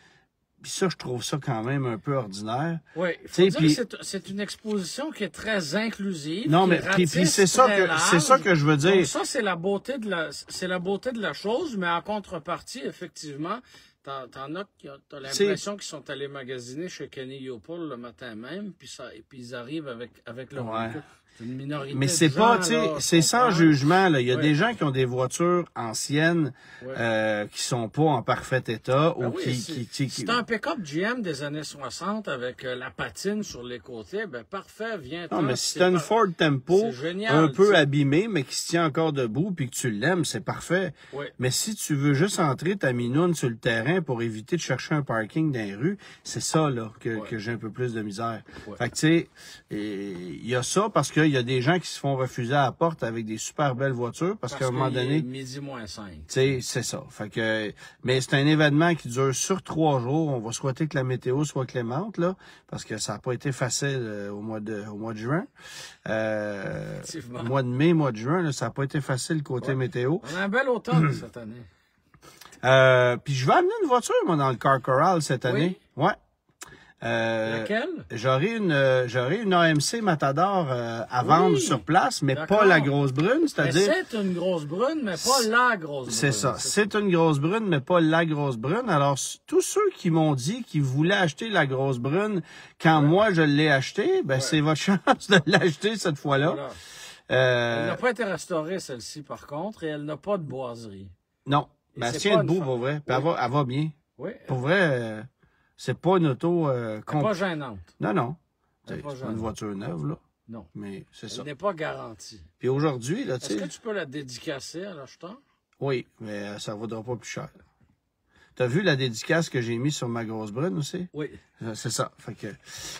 Puis ça, je trouve ça quand même un peu ordinaire. Oui, il faut dire que c'est une exposition qui est très inclusive. Non, mais puis c'est ça que je veux dire. Donc ça, c'est la beauté de la chose, mais en contrepartie, effectivement, t'en as qui t'as l'impression qu'ils sont allés magasiner chez Kenny Leopold le matin même, puis ils arrivent avec leur véhicule. Une minorité. Mais c'est pas, tu sais, c'est sans jugement, là. Il y a des gens qui ont des voitures anciennes, qui sont pas en parfait état, ou c'est un pick-up GM des années 60 avec la patine sur les côtés, ben, parfait, viens. Non, mais si t'as une Ford Tempo, un peu abîmée, mais qui se tient encore debout, puis que tu l'aimes, c'est parfait. Oui. Mais si tu veux juste entrer ta minoune sur le terrain pour éviter de chercher un parking dans les rues, c'est ça, là, que j'ai un peu plus de misère. Fait que, tu sais, il y a ça parce que il y a des gens qui se font refuser à la porte avec des super belles voitures parce qu'à un moment donné, midi moins 5. Tu sais, c'est ça. Fait que, mais c'est un événement qui dure sur 3 jours. On va souhaiter que la météo soit clémente, là, parce que ça n'a pas été facile au mois de juin. Au mois de mai, mois de juin, là, ça n'a pas été facile côté météo. On a un bel automne cette année. Puis je vais amener une voiture, moi, dans le Car Corral cette année. Ouais. Laquelle? J'aurai une AMC Matador à vendre sur place, mais pas la grosse brune, c'est-à-dire... C'est une grosse brune, mais pas la grosse brune. C'est ça. C'est une grosse brune, mais pas la grosse brune. Alors, tous ceux qui m'ont dit qu'ils voulaient acheter la grosse brune quand moi je l'ai acheté, ben c'est votre chance de l'acheter cette fois-là. Voilà. Elle n'a pas été restaurée, celle-ci, par contre, et elle n'a pas de boiserie. Non. Ben, elle tient debout, pour vrai. Puis elle va bien. Oui. Pour vrai... c'est pas une auto... pas gênante. Non. C'est pas une voiture neuve, là. Non. Mais c'est ça. Elle n'est pas garantie. Puis aujourd'hui, là, tu sais... Est-ce que tu peux la dédicacer à l'acheteur? Oui, mais ça ne vaudra pas plus cher. T'as vu la dédicace que j'ai mise sur ma grosse brune aussi? Oui. C'est ça. Fait que,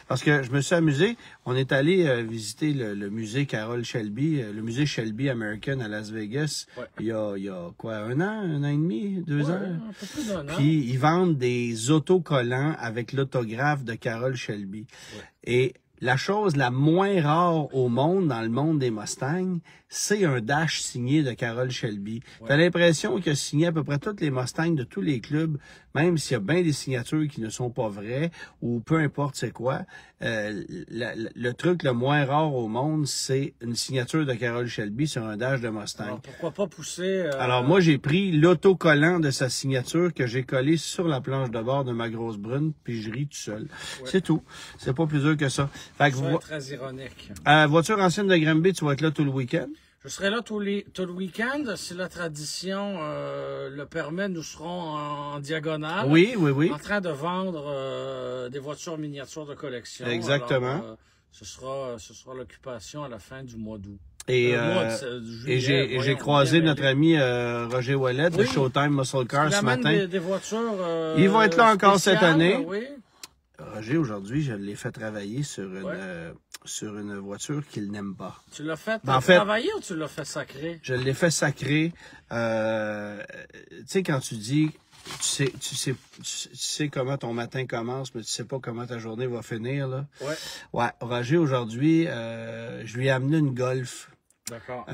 parce que je me suis amusé. On est allé visiter le musée Carroll Shelby, le musée Shelby American à Las Vegas. Ouais. Il y a quoi, un an et demi, 2 ans? Un peu plus d'un an. Puis ils vendent des autocollants avec l'autographe de Carroll Shelby. Ouais. Et la chose la moins rare au monde, dans le monde des Mustangs, c'est un dash signé de Carroll Shelby. Ouais. T'as l'impression qu'il a signé à peu près tous les Mustangs de tous les clubs, même s'il y a bien des signatures qui ne sont pas vraies, ou peu importe c'est quoi. Le truc le moins rare au monde, c'est une signature de Carroll Shelby sur un dash de Mustang. Alors, pourquoi pas pousser... Alors, moi, j'ai pris l'autocollant de sa signature que j'ai collé sur la planche de bord de ma grosse brune, puis je ris tout seul. Ouais. C'est tout. C'est pas plus dur que ça. Fait que c'est très ironique. Voiture ancienne de Granby, tu vas être là tout le week-end? Je serai là tout le week-end. Si la tradition le permet, nous serons en diagonale. Oui. En train de vendre des voitures miniatures de collection. Exactement. Alors, ce sera l'occupation à la fin du mois d'août. Et j'ai croisé notre ami Roger Ouellet de Showtime Muscle Car ce matin. Des voitures il va être là encore cette année. Oui. Roger, aujourd'hui, je l'ai fait travailler sur une voiture qu'il n'aime pas. Tu l'as fait travailler ou tu l'as fait sacrer? Je l'ai fait sacrer. Tu sais, quand tu dis, tu sais comment ton matin commence, mais tu sais pas comment ta journée va finir, là. Ouais, Roger, aujourd'hui, je lui ai amené une Golf. D'accord.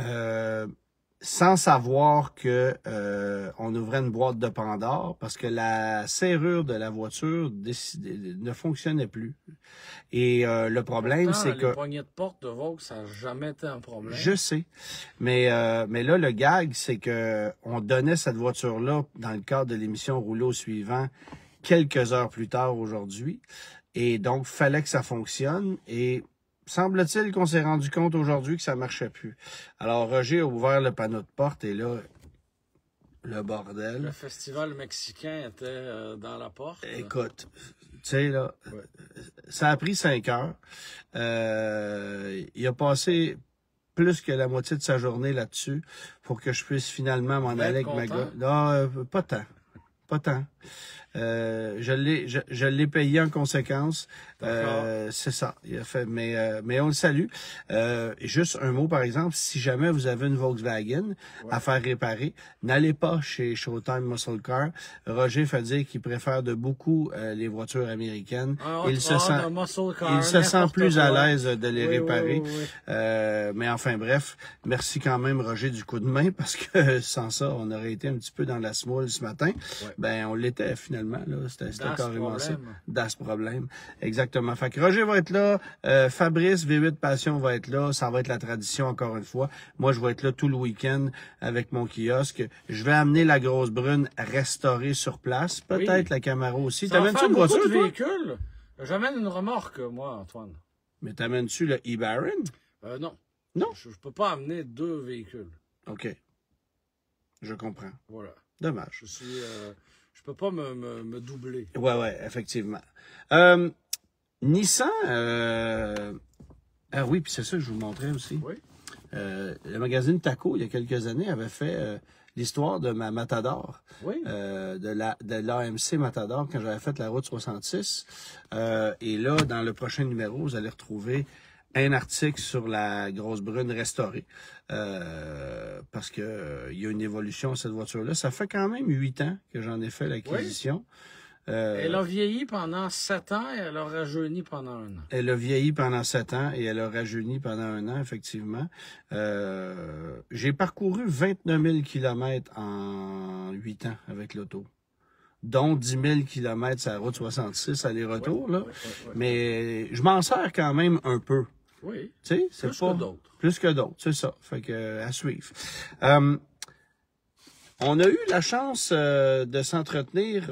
Sans savoir que on ouvrait une boîte de Pandore parce que la serrure de la voiture ne fonctionnait plus. Et le problème, c'est que... Les poignées de porte de Vaux, ça n'a jamais été un problème. Je sais. Mais là, le gag, c'est que on donnait cette voiture-là dans le cadre de l'émission Rouleau suivant quelques heures plus tard aujourd'hui. Et donc, fallait que ça fonctionne. Et semble-t-il qu'on s'est rendu compte aujourd'hui que ça marchait plus. Alors, Roger a ouvert le panneau de porte et là, le bordel. Le festival mexicain était dans la porte. Écoute, tu sais, là, ça a pris 5 heures. Il a passé plus que la moitié de sa journée là-dessus pour que je puisse finalement m'en aller avec ma gueule. Non, pas tant. Pas tant. Je l'ai payé en conséquence. C'est ça. Il a fait, mais on le salue. Juste un mot, par exemple, si jamais vous avez une Volkswagen à faire réparer, n'allez pas chez Showtime Muscle Car. Roger fait dire qu'il préfère de beaucoup les voitures américaines. Il se sent plus à l'aise de les réparer. Mais enfin, bref, merci quand même, Roger, du coup de main, parce que sans ça, on aurait été un petit peu dans la smoule ce matin. Ben, on l'était finalement. finalement. Là, c'était Das carrément ça. Problem. Das Problème. Exactement. Fait que Roger va être là, Fabrice, V8 Passion va être là, ça va être la tradition encore une fois. Moi, je vais être là tout le week-end avec mon kiosque. Je vais amener la grosse brune restaurée sur place, peut-être la Camaro aussi. T'amènes-tu une voiture, toi? Véhicule? J'amène une remorque, moi, Antoine. Mais t'amènes-tu le e-Baron? Non. Non? Je peux pas amener 2 véhicules. OK. Je comprends. Voilà. Dommage. Je peux pas me doubler. Ouais, effectivement. Nissan, ah oui, puis c'est ça que je vous montrais aussi. Oui. Le magazine Taco, il y a quelques années, avait fait l'histoire de ma Matador. Oui. De l'AMC Matador, quand j'avais fait la route 66. Et là, dans le prochain numéro, vous allez retrouver un article sur la grosse brune restaurée. Parce que il y a une évolution à cette voiture-là. Ça fait quand même 8 ans que j'en ai fait l'acquisition. Elle a vieilli pendant 7 ans et elle a rajeuni pendant 1 an. Elle a vieilli pendant 7 ans et elle a rajeuni pendant 1 an, effectivement. J'ai parcouru 29 000 kilomètres en 8 ans avec l'auto, dont 10 000 kilomètres sur la route 66 aller-retour. Là. Mais je m'en sers quand même un peu. Oui. Tu sais, c'est pas que d'autres. Plus que d'autres, c'est ça. Fait que à suivre. On a eu la chance de s'entretenir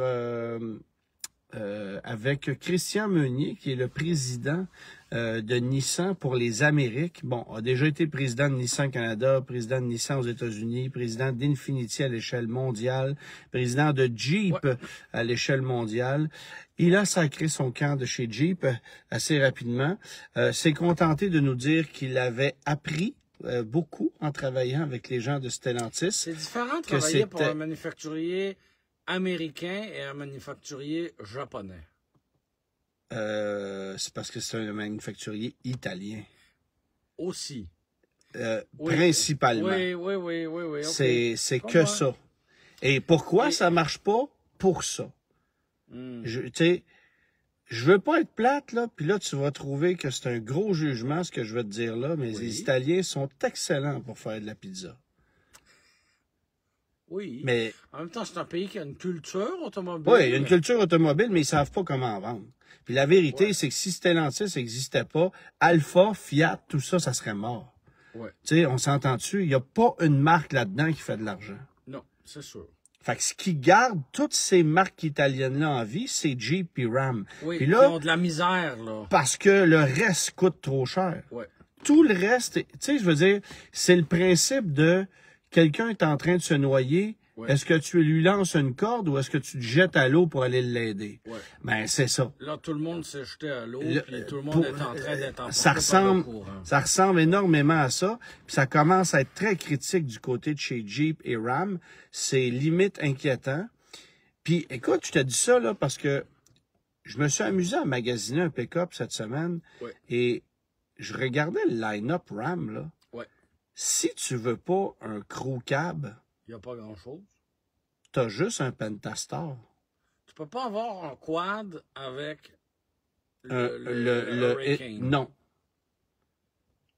avec Christian Meunier, qui est le président de Nissan pour les Amériques. Bon, a déjà été président de Nissan Canada, président de Nissan aux États-Unis, président d'Infiniti à l'échelle mondiale, président de Jeep à l'échelle mondiale. Il a sacré son camp de chez Jeep assez rapidement. S'est contenté de nous dire qu'il avait appris beaucoup en travaillant avec les gens de Stellantis. C'est différent de travailler pour un manufacturier américain et un manufacturier japonais. C'est parce que c'est un manufacturier italien. Aussi. Principalement. Oui. Okay. C'est que ça. Et pourquoi ça marche pas? Pour ça. Tu sais, je veux pas être plate, là, puis là, tu vas trouver que c'est un gros jugement, ce que je vais te dire là, mais les Italiens sont excellents pour faire de la pizza. Oui. Mais en même temps, c'est un pays qui a une culture automobile. Oui, il y a une culture automobile, mais ils savent pas comment en vendre. Puis la vérité, c'est que si Stellantis n'existait pas, Alfa, Fiat, tout ça, ça serait mort. Ouais. Tu sais, on s'entend dessus, il n'y a pas une marque là-dedans qui fait de l'argent. Non, c'est sûr. Fait que ce qui garde toutes ces marques italiennes-là en vie, c'est Jeep et Ram. Oui, puis là, ils ont de la misère, là. Parce que le reste coûte trop cher. Ouais. Tout le reste, tu sais, je veux dire, c'est le principe de quelqu'un est en train de se noyer. Ouais. Est-ce que tu lui lances une corde ou est-ce que tu te jettes à l'eau pour aller l'aider? Ouais. Ben, c'est ça. Là, tout le monde s'est jeté à l'eau, puis tout le monde est en train d'être emporté ça ressemble énormément à ça. Puis ça commence à être très critique du côté de chez Jeep et Ram. C'est limite inquiétant. Puis, écoute, je te dis ça, là, parce que je me suis amusé à magasiner un pick-up cette semaine. Ouais. Et je regardais le line-up Ram, là. Ouais. Si tu veux pas un crew cab... Il n'y a pas grand-chose. T'as juste un Pentastar. Tu peux pas avoir un quad avec le Hurricane. Non.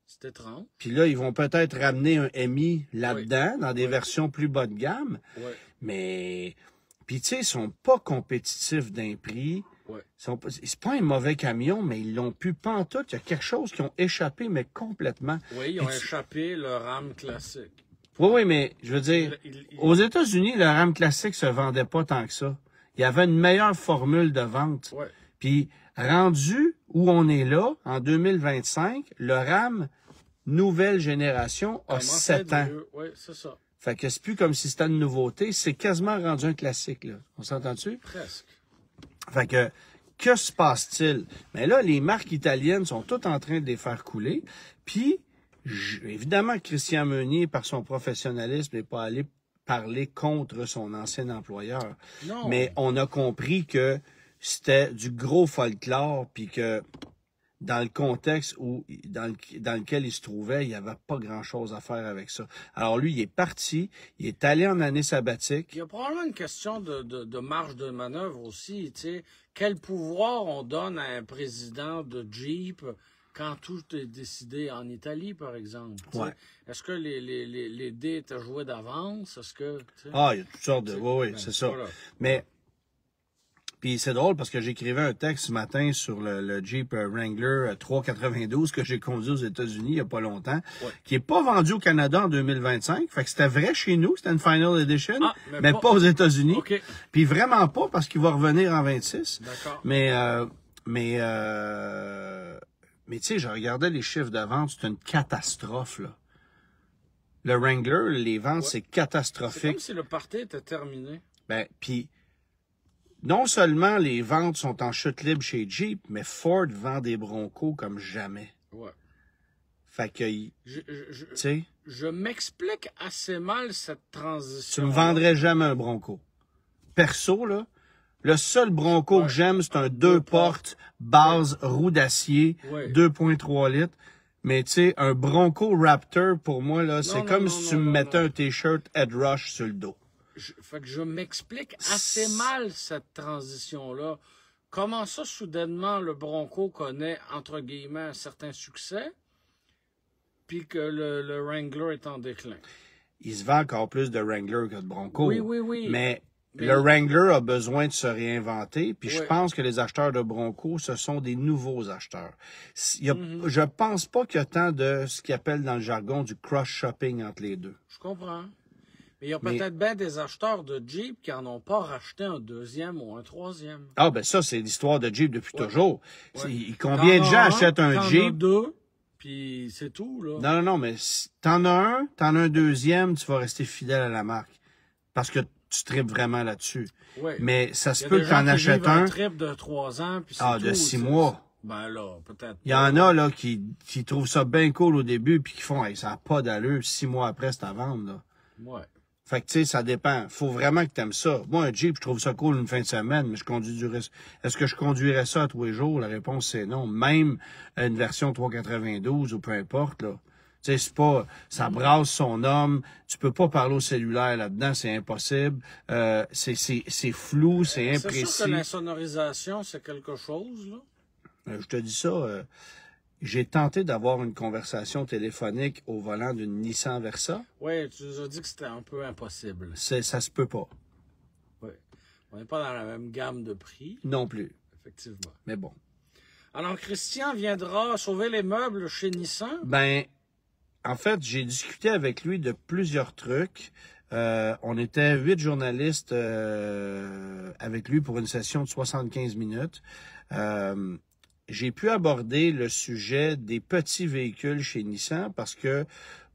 C'est étrange. Puis là, ils vont peut-être ramener un MI là-dedans, dans des versions plus bas de gamme. Ouais. Mais, puis tu sais, ils sont pas compétitifs d'un prix. Ouais. C'est pas un mauvais camion, mais ils l'ont pu pantoute. Il y a quelque chose qui ont échappé, mais complètement. Oui, ils ont échappé le Ram classique. Oui, mais je veux dire, aux États-Unis, le Ram classique se vendait pas tant que ça. Il y avait une meilleure formule de vente. Ouais. Puis, rendu où on est là, en 2025, le Ram nouvelle génération a 7 ans. Oui, c'est ça. Fait que c'est plus comme si c'était une nouveauté, c'est quasiment rendu un classique, là. On s'entend-tu? Presque. Fait que se passe-t-il? Mais là, les marques italiennes sont toutes en train de les faire couler. Puis, évidemment, Christian Meunier, par son professionnalisme, n'est pas allé parler contre son ancien employeur. Non. Mais on a compris que c'était du gros folklore, puis que dans le contexte dans lequel il se trouvait, il n'y avait pas grand-chose à faire avec ça. Alors lui, il est parti, il est allé en année sabbatique. Il y a probablement une question de marge de manœuvre aussi, tu sais. Quel pouvoir on donne à un président de Jeep quand tout est décidé en Italie, par exemple? Ouais. Est-ce que les dés étaient joués d'avance? Est-ce que... Ah, il y a toutes sortes de... Oui, c'est ça. Voilà. Mais Puis c'est drôle parce que j'écrivais un texte ce matin sur le Jeep Wrangler 392 que j'ai conduit aux États-Unis il y a pas longtemps, qui est pas vendu au Canada en 2025. Fait que c'était vrai chez nous, c'était une Final Edition, mais pas aux États-Unis. Okay. Puis vraiment pas parce qu'il va revenir en 26. D'accord. Mais tu sais, je regardais les chiffres de vente, c'est une catastrophe, là. Le Wrangler, les ventes, c'est catastrophique. C'est comme si le party était terminé. Ben, puis non seulement les ventes sont en chute libre chez Jeep, mais Ford vend des Broncos comme jamais. Ouais. Fait que, tu sais, je m'explique assez mal cette transition. tu me vendrais jamais un Bronco. Perso, là, le seul Bronco que j'aime, c'est un 2 portes, base, roue d'acier, 2.3 litres. Mais tu sais, un Bronco Raptor, pour moi, là, c'est comme si tu me mettais un T-shirt Head Rush sur le dos. Fait que je m'explique assez mal cette transition-là. Comment ça, soudainement, le Bronco connaît, entre guillemets, un certain succès, puis que le Wrangler est en déclin? Il se vend encore plus de Wrangler que de Bronco. Oui. Mais le Wrangler a besoin de se réinventer, puis je pense que les acheteurs de Bronco, ce sont des nouveaux acheteurs. Je pense pas qu'il y a tant de ce qu'ils appellent dans le jargon du cross-shopping entre les deux. Je comprends. Mais il y a peut-être bien des acheteurs de Jeep qui n'en ont pas racheté un deuxième ou un troisième. Ah, ben ça, c'est l'histoire de Jeep depuis toujours. Combien de gens achètent un Jeep? T'en as deux, puis c'est tout, là. Non, mais si t'en as un deuxième, tu vas rester fidèle à la marque. Parce que tu tripes vraiment là-dessus. Oui. Mais ça se peut que t'en achètes un. Trip de 3 ans, puis c'est tout. De 6 mois. Ben là, peut-être. Il y en a, là, qui trouvent ça bien cool au début, puis qui font, hey, ça n'a pas d'allure, 6 mois après, c'est à vendre, là. Ouais. Fait que, tu sais, ça dépend. Faut vraiment que t'aimes ça. Moi, un Jeep, je trouve ça cool une fin de semaine, mais est-ce que je conduirais ça à tous les jours? La réponse, c'est non. Même une version 392 ou peu importe, là. Tu sais, c'est pas, ça brasse son homme. Tu peux pas parler au cellulaire là-dedans, c'est impossible. C'est flou, c'est imprécis. C'est sûr que l'insonorisation, c'est quelque chose, là. Je te dis ça, j'ai tenté d'avoir une conversation téléphonique au volant d'une Nissan Versa. Oui, tu nous as dit que c'était un peu impossible. Ça se peut pas. Oui. On n'est pas dans la même gamme de prix. Non plus. Effectivement. Mais bon. Alors, Christian viendra sauver les meubles chez Nissan? Ben, en fait, j'ai discuté avec lui de plusieurs trucs. On était 8 journalistes avec lui pour une session de 75 minutes. J'ai pu aborder le sujet des petits véhicules chez Nissan parce que,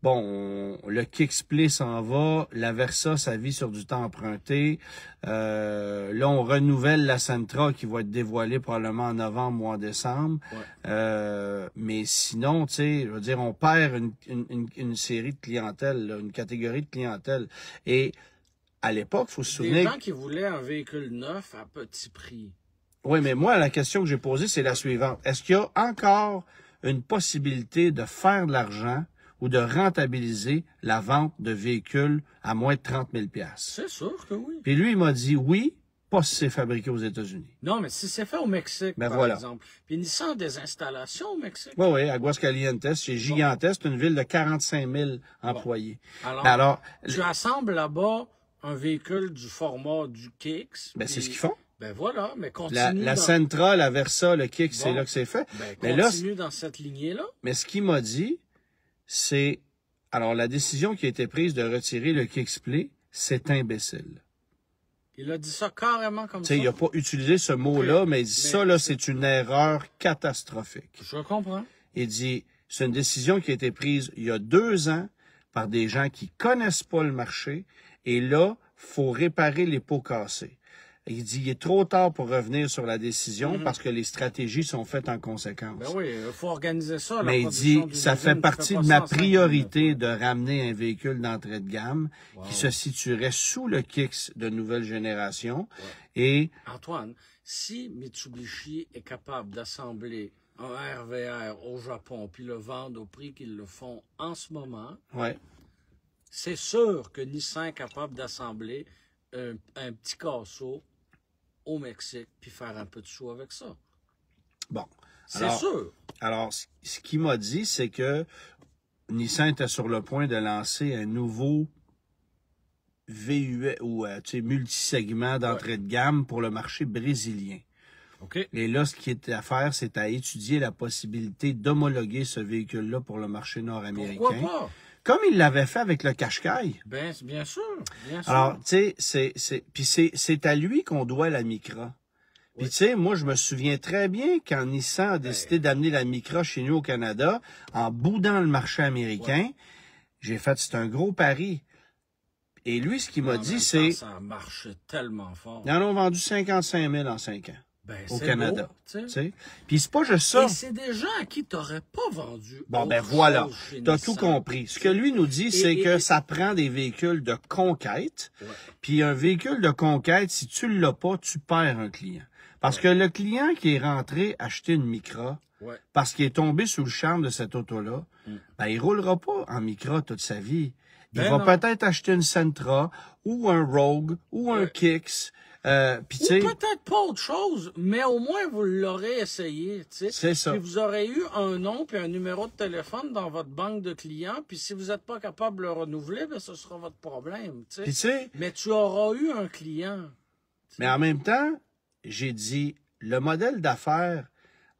bon, le Kick-Split s'en va, la Versa, ça vit sur du temps emprunté. Là, on renouvelle la Sentra qui va être dévoilée probablement en novembre ou en décembre. Ouais. Mais sinon, tu sais, je veux dire, on perd une série de clientèle, là, une catégorie de clientèle. Et à l'époque, il faut se souvenir... Des gens qui voulaient un véhicule neuf à petit prix. Oui, mais moi, la question que j'ai posée, c'est la suivante. Est-ce qu'il y a encore une possibilité de faire de l'argent ou de rentabiliser la vente de véhicules à moins de 30 000 $? C'est sûr que oui. Puis lui, il m'a dit oui, pas si c'est fabriqué aux États-Unis. Non, mais si c'est fait au Mexique, par exemple. Puis Nissan a des installations au Mexique. Oui, Aguascalientes, c'est gigantesque. C'est une ville de 45 000 employés. Alors, tu assembles là-bas un véhicule du format du Kicks. Ben, c'est ce qu'ils font. Ben voilà, mais continue. La Sentra, la Versa, le Kick, c'est là que c'est fait. Ben, continue dans cette lignée-là. Mais ce qu'il m'a dit, c'est... Alors, la décision qui a été prise de retirer le Kick-Split, c'est imbécile. Il a dit ça carrément comme ça. Il n'a pas utilisé ce mot-là, mais il dit ça, là, c'est une erreur catastrophique. Je comprends. Il dit, c'est une décision qui a été prise il y a 2 ans par des gens qui connaissent pas le marché, et là, faut réparer les pots cassés. Il dit, il est trop tard pour revenir sur la décision parce que les stratégies sont faites en conséquence. Ben oui, il faut organiser ça. Mais il dit, ça fait partie de ma priorité de ramener un véhicule d'entrée de gamme qui se situerait sous le Kicks de nouvelle génération. Ouais. Et Antoine, si Mitsubishi est capable d'assembler un RVR au Japon puis le vendre au prix qu'ils le font en ce moment, c'est sûr que Nissan est capable d'assembler un petit casseau au Mexique, puis faire un peu de sous avec ça. Bon. C'est sûr. Alors, ce qu'il m'a dit, c'est que Nissan était sur le point de lancer un nouveau VUS ou multisegments d'entrée de gamme pour le marché brésilien. OK. Et là, ce qui est à faire, c'est à étudier la possibilité d'homologuer ce véhicule-là pour le marché nord-américain. Pourquoi pas? Comme il l'avait fait avec le Qashqai. Bien sûr, bien sûr. Alors, tu sais, c'est à lui qu'on doit la Micra. Puis, Oui. tu sais, moi, je me souviens très bien quand Nissan a décidé d'amener la Micra chez nous au Canada, en boudant le marché américain, j'ai fait, c'est un gros pari. Et lui, ce qu'il m'a dit, c'est... Ça marche tellement fort. Ils en ont vendu 55 000 en 5 ans. Ben, Au c'est Canada. Beau, tu sais. Puis c'est pas juste ça. Et c'est des gens à qui tu n'aurais pas vendu. Bon, ben autre voilà. chose chez Tu as Nissan. tout compris. Ce que lui nous dit, c'est que ça prend des véhicules de conquête. Ouais. Puis un véhicule de conquête, si tu l'as pas, tu perds un client. Parce que le client qui est rentré acheter une Micra, parce qu'il est tombé sous le charme de cette auto-là, ben il roulera pas en Micra toute sa vie. Il va peut-être acheter une Sentra, ou un Rogue, ou un Kicks. Ou peut-être pas autre chose, mais au moins vous l'aurez essayé. C'est ça. Puis vous aurez eu un nom puis un numéro de téléphone dans votre banque de clients. Puis si vous n'êtes pas capable de le renouveler, ben ce sera votre problème. Puis mais tu auras eu un client. T'sais. Mais en même temps, j'ai dit, le modèle d'affaires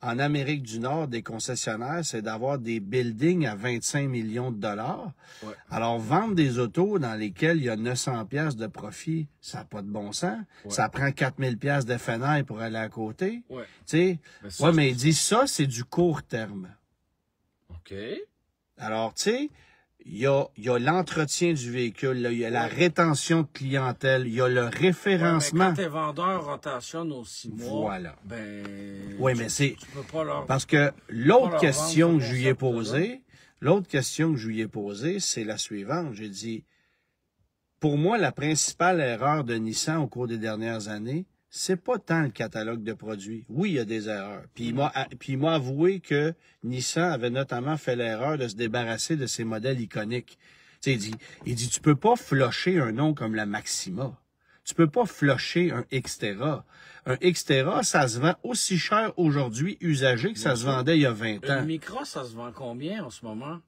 en Amérique du Nord des concessionnaires, c'est d'avoir des buildings à 25 millions de dollars. Ouais. Alors, vendre des autos dans lesquelles il y a 900 pièces de profit, ça n'a pas de bon sens. Ouais. Ça prend 4000 pièces de FNI pour aller à côté. Ouais. Tu sais, mais il dit ça, c'est du court terme. OK. Alors, tu sais, il y a l'entretien du véhicule, là, il y a la rétention de clientèle, il y a le référencement. Ouais, mais quand tes vendeurs rotationnent aux 6 mois, voilà. Ben, oui, mais c'est tu peux pas leur... parce que l'autre question que je lui ai posée, c'est la suivante. J'ai dit, pour moi, la principale erreur de Nissan au cours des dernières années, c'est pas tant le catalogue de produits. Oui, il y a des erreurs. Puis il m'a avoué que Nissan avait notamment fait l'erreur de se débarrasser de ses modèles iconiques. Tu sais, il dit, tu peux pas flusher un nom comme la Maxima. Tu peux pas flusher un Xterra. Un Xterra, ça se vend aussi cher aujourd'hui usagé que ça se vendait il y a 20 ans. Une Micra, ça se vend combien en ce moment?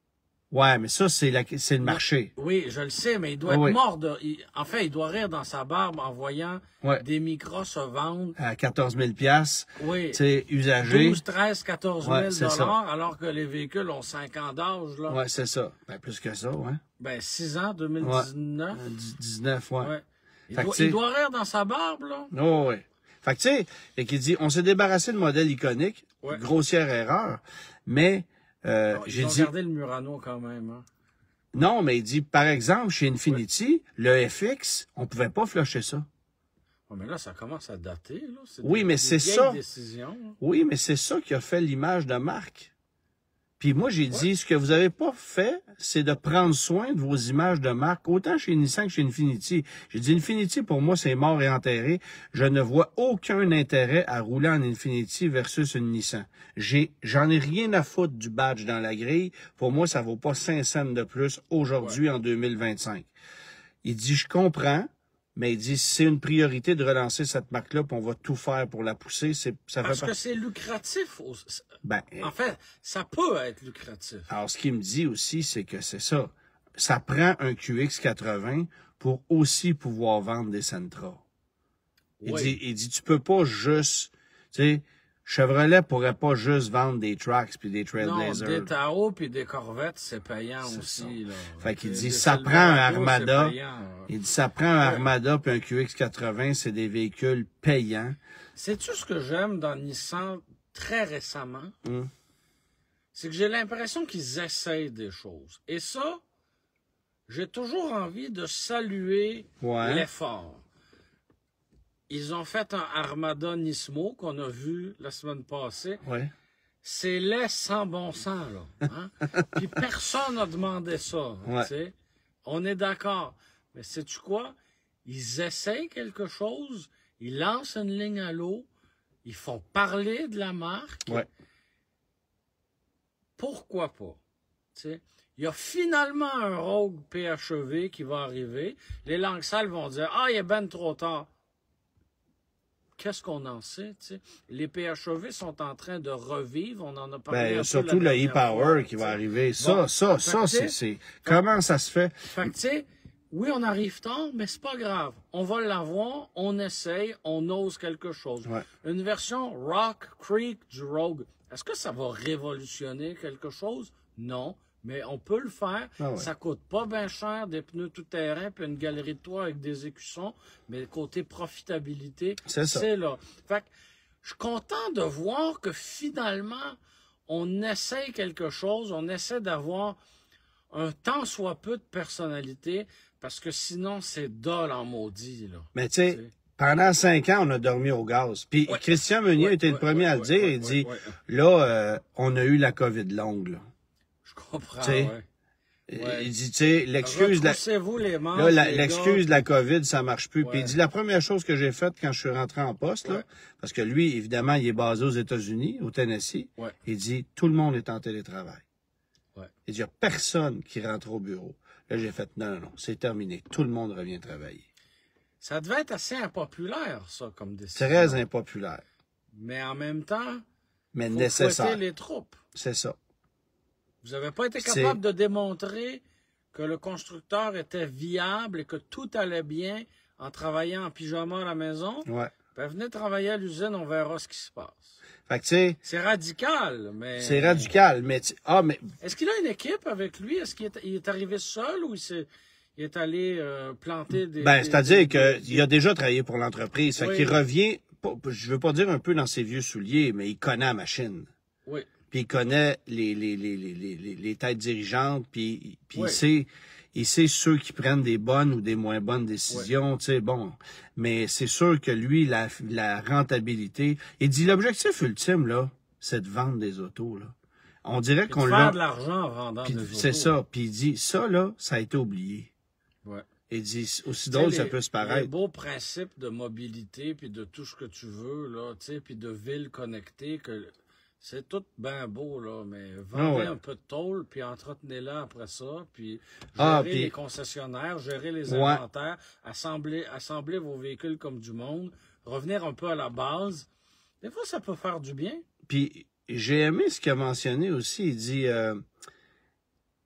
Ouais, mais ça, c'est le marché. Oui, je le sais, mais il doit être mort de... il doit rire dans sa barbe en voyant des Micras se vendre... À 14 000 $. Oui. Tu sais, usagé. 12, 13, 14 000 dollars, alors que les véhicules ont 5 ans d'âge, là. Ouais, c'est ça. Ben, plus que ça, ouais. Ben, 6 ans, 2019. 19, ouais. Il doit rire dans sa barbe, là. Oh, ouais. Fait que, tu sais, il dit, on s'est débarrassé de modèles iconiques. Grossière erreur. Mais, j'ai dit... Regardez le Murano quand même, hein. Non, mais il dit, par exemple, chez Infiniti, le FX, on pouvait pas flusher ça. Oh, mais là, ça commence à dater, là. Oui, mais c'est ça. Décisions, hein. Oui, mais c'est ça qui a fait l'image de marque. Puis moi, j'ai dit, ce que vous avez pas fait, c'est de prendre soin de vos images de marque, autant chez Nissan que chez Infiniti. J'ai dit, Infiniti, pour moi, c'est mort et enterré. Je ne vois aucun intérêt à rouler en Infiniti versus une Nissan. J'en ai rien à foutre du badge dans la grille. Pour moi, ça vaut pas 5 cents de plus aujourd'hui en 2025. Il dit, je comprends. Mais il dit, c'est une priorité de relancer cette marque-là, puis on va tout faire pour la pousser. Parce que c'est lucratif. En fait, ça peut être lucratif. Alors, ce qu'il me dit aussi, c'est que c'est ça. Ça prend un QX80 pour aussi pouvoir vendre des Sentra. Il dit, tu peux pas juste, tu sais, Chevrolet pourrait pas juste vendre des Trax puis des Trailblazers. Non, des Tahoe puis des Corvettes, c'est payant aussi, là. Fait qu'il dit, ça prend un Armada. Il dit, ça prend un Armada puis un QX80, c'est des véhicules payants. Sais-tu ce que j'aime dans Nissan très récemment? C'est que j'ai l'impression qu'ils essayent des choses. Et ça, j'ai toujours envie de saluer l'effort. Ils ont fait un Armada Nismo qu'on a vu la semaine passée. C'est laid sans bon sens, là. Hein? Puis personne n'a demandé ça. T'sais? On est d'accord. Mais sais-tu quoi? Ils essayent quelque chose, ils lancent une ligne à l'eau, ils font parler de la marque. Pourquoi pas? T'sais? Il y a finalement un Rogue PHEV qui va arriver. Les langues sales vont dire « Ah, il est ben trop tard. » Qu'est-ce qu'on en sait? T'sais? Les PHEV sont en train de revivre. On en a parlé. Ben, surtout le e-Power qui va arriver. Ça, c'est... Comment ça se fait? Fait que, tu sais, oui, on arrive tard, mais c'est pas grave. On va l'avoir, on essaye, on ose quelque chose. Ouais. Une version Rock Creek du Rogue, est-ce que ça va révolutionner quelque chose? Non, mais on peut le faire. Ah ouais. Ça coûte pas bien cher, des pneus tout-terrain, puis une galerie de toit avec des écussons, mais côté profitabilité, c'est là. Fait que je suis content de voir que finalement, on essaye quelque chose, on essaie d'avoir un tant soit peu de personnalité, parce que sinon, c'est dole en maudit, là. Mais tu sais, pendant 5 ans, on a dormi au gaz. Puis Christian Meunier était le premier à le dire. Il dit, là, on a eu la COVID longue, là. Je comprends, Il dit, tu sais, l'excuse de la COVID, ça marche plus. Puis il dit, la première chose que j'ai faite quand je suis rentré en poste, là, parce que lui, évidemment, il est basé aux États-Unis, au Tennessee, il dit, tout le monde est en télétravail. Il dit, il n'y a personne qui rentre au bureau. Là, j'ai fait, non, c'est terminé. Tout le monde revient travailler. Ça devait être assez impopulaire, ça, comme décision. Très impopulaire. Mais en même temps, mais nécessaire. Fouetter les troupes. C'est ça. Vous n'avez pas été capable de démontrer que le constructeur était viable et que tout allait bien en travaillant en pyjama à la maison. Ben, venez travailler à l'usine, on verra ce qui se passe. Fait que, tu sais, c'est radical, mais... C'est radical, mais... Est-ce qu'il a une équipe avec lui? Est-ce qu'il est arrivé seul ou il est allé planter des... c'est-à-dire qu'il a déjà travaillé pour l'entreprise. Fait qu'il revient, je veux pas dire un peu dans ses vieux souliers, mais il connaît la machine. Oui. Puis il connaît les têtes dirigeantes, puis il sait ceux qui prennent des bonnes ou des moins bonnes décisions, tu sais, bon. Mais c'est sûr que lui, la rentabilité... Il dit, l'objectif ultime, là, c'est de vendre des autos, là. On dirait qu'on l'a... faire de l'argent en vendant des autos. C'est ça. Puis il dit, ça, là, ça a été oublié. Ouais. Il dit, aussi drôle, ça peut se paraître. Les beaux principes de mobilité, puis de tout ce que tu veux, là, tu sais, puis de villes connectées, que... C'est tout bien beau, là, mais vendez un peu de tôle, puis entretenez-la après ça, puis gérer les concessionnaires, gérer les inventaires, assembler vos véhicules comme du monde, revenir un peu à la base. Des fois, ça peut faire du bien. Puis, j'ai aimé ce qu'il a mentionné aussi. Il dit,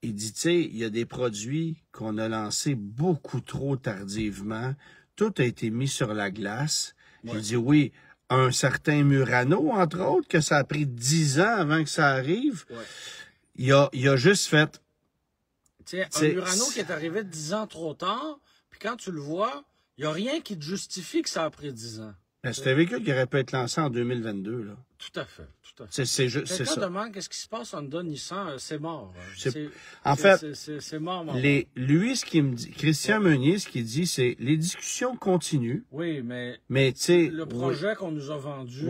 tu sais, il y a des produits qu'on a lancés beaucoup trop tardivement. Tout a été mis sur la glace. Il dit, oui, un certain Murano, entre autres, que ça a pris 10 ans avant que ça arrive. Il a juste fait... Tu sais, un Murano qui est arrivé 10 ans trop tard, puis quand tu le vois, il n'y a rien qui te justifie que ça a pris 10 ans. C'est un véhicule qui aurait pu être lancé en 2022, là. Tout à fait. C'est ça. Demande qu'est-ce qui se passe en Honda Nissan, c'est mort. En fait, c'est mort. Lui, ce qu'il me dit, Christian Meunier, ce qu'il dit, c'est les discussions continuent. Oui, mais tu sais, le projet qu'on nous a vendu,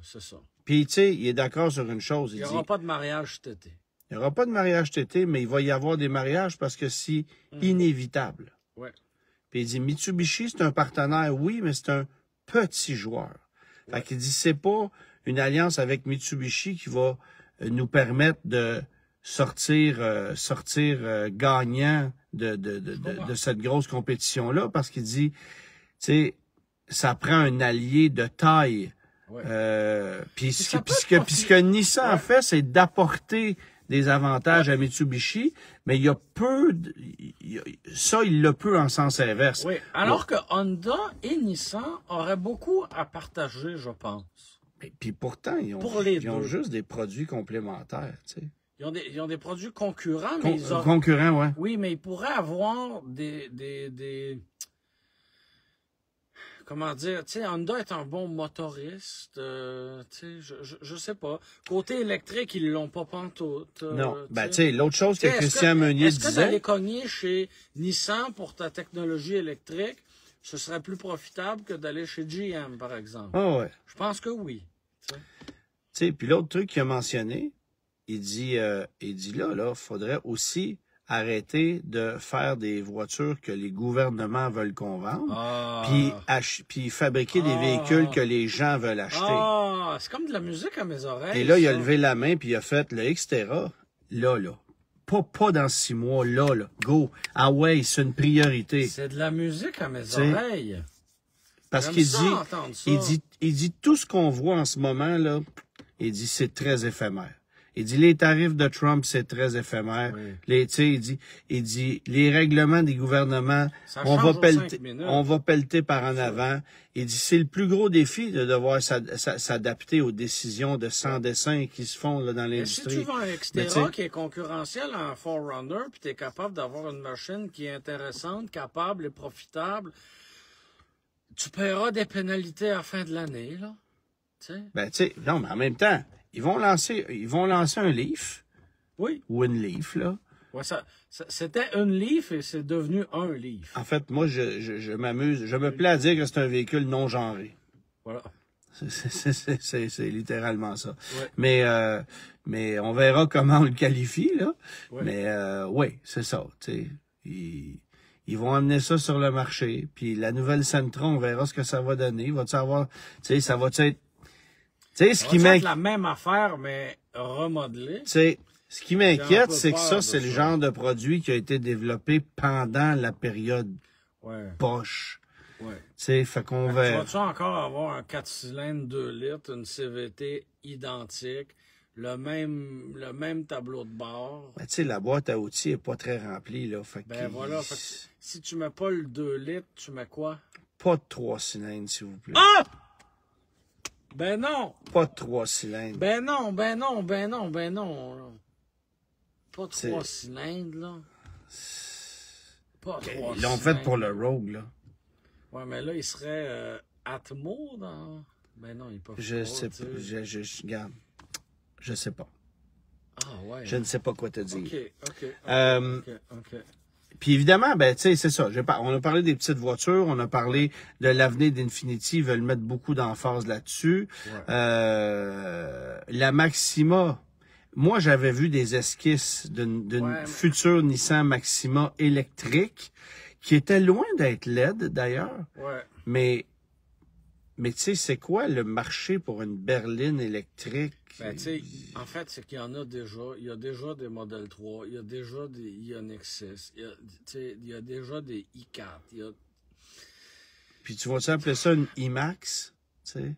c'est ça. Puis, tu sais, il est d'accord sur une chose. Il n'y aura pas de mariage cet été. Il n'y aura pas de mariage cet été, mais il va y avoir des mariages parce que c'est inévitable. Ouais. Puis il dit, Mitsubishi, c'est un partenaire, oui, mais c'est un petit joueur. Fait qu'il dit, c'est pas une alliance avec Mitsubishi qui va nous permettre de sortir gagnant de cette grosse compétition-là, parce qu'il dit, tu sais, ça prend un allié de taille. Puis ce que Nissan fait, c'est d'apporter des avantages à Mitsubishi, mais il y a il l'a peu en sens inverse. Oui, alors que Honda et Nissan auraient beaucoup à partager, je pense. Puis pourtant, ils ont juste des produits complémentaires, tu sais. Ils ont des produits concurrents, mais concurrents, ouais. Oui, mais ils pourraient avoir des comment dire, tu sais, Honda est un bon motoriste, tu sais, je sais pas. Côté électrique, ils l'ont pas pantoute. Non, tu sais, l'autre chose que Christian Meunier disait... Est-ce que d'aller cogner chez Nissan pour ta technologie électrique, ce serait plus profitable que d'aller chez GM, par exemple? Ah ouais. Je pense que oui. Tu sais, puis l'autre truc qu'il a mentionné, il dit là, faudrait aussi arrêter de faire des voitures que les gouvernements veulent qu'on vende, puis fabriquer des véhicules que les gens veulent acheter. C'est comme de la musique à mes oreilles. Et là, il a levé la main puis il a fait le Xterra. Là. Pas dans 6 mois, là. Go. Ah ouais, c'est une priorité. C'est de la musique à mes oreilles. Parce qu'il dit tout ce qu'on voit en ce moment, là, il dit c'est très éphémère. Il dit, les tarifs de Trump, c'est très éphémère. Oui. Tu sais, il dit, les règlements des gouvernements, Ça on change va aux 5 minutes. pelleter par en avant. Il dit, c'est le plus gros défi de devoir s'adapter aux décisions de sans dessin qui se font là, dans Mais si l'industrie. tu vends un Xterra qui est concurrentiel en Forerunner, puis tu es capable d'avoir une machine qui est intéressante, capable et profitable, tu paieras des pénalités à la fin de l'année, là. T'sais? Ben, tu sais, non, mais en même temps, ils vont lancer un Leaf. Oui. Ou une Leaf, là. Ouais, c'était une Leaf et c'est devenu un Leaf. En fait, moi, je m'amuse. Je me plais à dire que c'est un véhicule non genré. Voilà. C'est littéralement ça. Ouais. Mais on verra comment on le qualifie, là. Ouais. Mais oui, c'est ça. Tu sais, ils vont amener ça sur le marché. Puis la nouvelle Sentra, on verra ce que ça va donner. Va-tu avoir, tu sais, ça va être... Tu sais, ce qui m'inquiète... la même affaire, mais remodelée. Tu sais, ce qui m'inquiète, c'est que ça, c'est le genre de produit qui a été développé pendant la période poche. Ouais. Tu sais, fait qu'on verra. Tu vas-tu encore avoir un 4 cylindres 2 litres, une CVT identique, le même tableau de bord? Ben, tu sais, la boîte à outils est pas très remplie, là. Fait ben voilà, fait que si tu mets pas le 2 litres, tu mets quoi? Pas de 3 cylindres, s'il vous plaît. Ah! Ben non! Pas de 3 cylindres. Ben non. Pas de 3 cylindres, là. Pas 3 cylindres. Ils l'ont fait pour le Rogue, là. Ouais, mais là, il serait Atmo dans... Ben non, il est pas... Je sais pas. Regarde. Je sais pas. Ah ouais. Je ne sais pas quoi te dire. OK. Puis évidemment, ben tu sais, c'est ça. On a parlé des petites voitures, on a parlé de l'avenir d'Infiniti, ils veulent mettre beaucoup d'emphase là-dessus. Ouais. La Maxima, moi j'avais vu des esquisses d'une future Nissan Maxima électrique qui était loin d'être LED d'ailleurs. Ouais. Mais tu sais, c'est quoi le marché pour une berline électrique? Ben, tu sais, en fait, c'est qu'il y en a déjà. Il y a déjà des Model 3, il y a déjà des Ioniq 6, il y a déjà des i4. Puis tu vas-tu appeler ça une IMAX? Tu sais?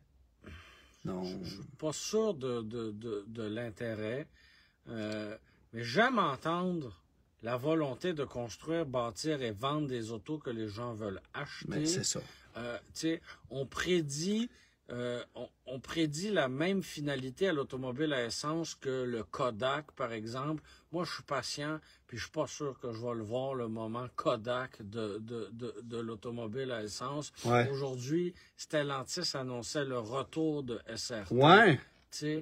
Non. Je suis pas sûr de l'intérêt, mais j'aime entendre la volonté de construire, bâtir et vendre des autos que les gens veulent acheter. Ben, c'est ça. On prédit la même finalité à l'automobile à essence que le Kodak, par exemple. Moi, je suis patient, puis je suis pas sûr que je vais le voir le moment Kodak de l'automobile à essence. Ouais. Aujourd'hui, Stellantis annonçait le retour de SRT. Ouais.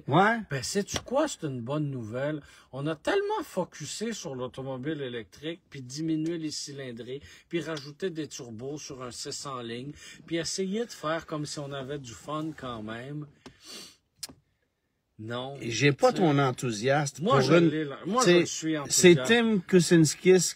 Ouais. Ben, sais-tu quoi? C'est une bonne nouvelle. On a tellement focusé sur l'automobile électrique, puis diminué les cylindrées, puis rajouter des turbos sur un 600 lignes, puis essayer de faire comme si on avait du fun quand même. Non. J'ai pas ton enthousiasme. Moi, je suis enthousiaste. C'est Tim Kucinskis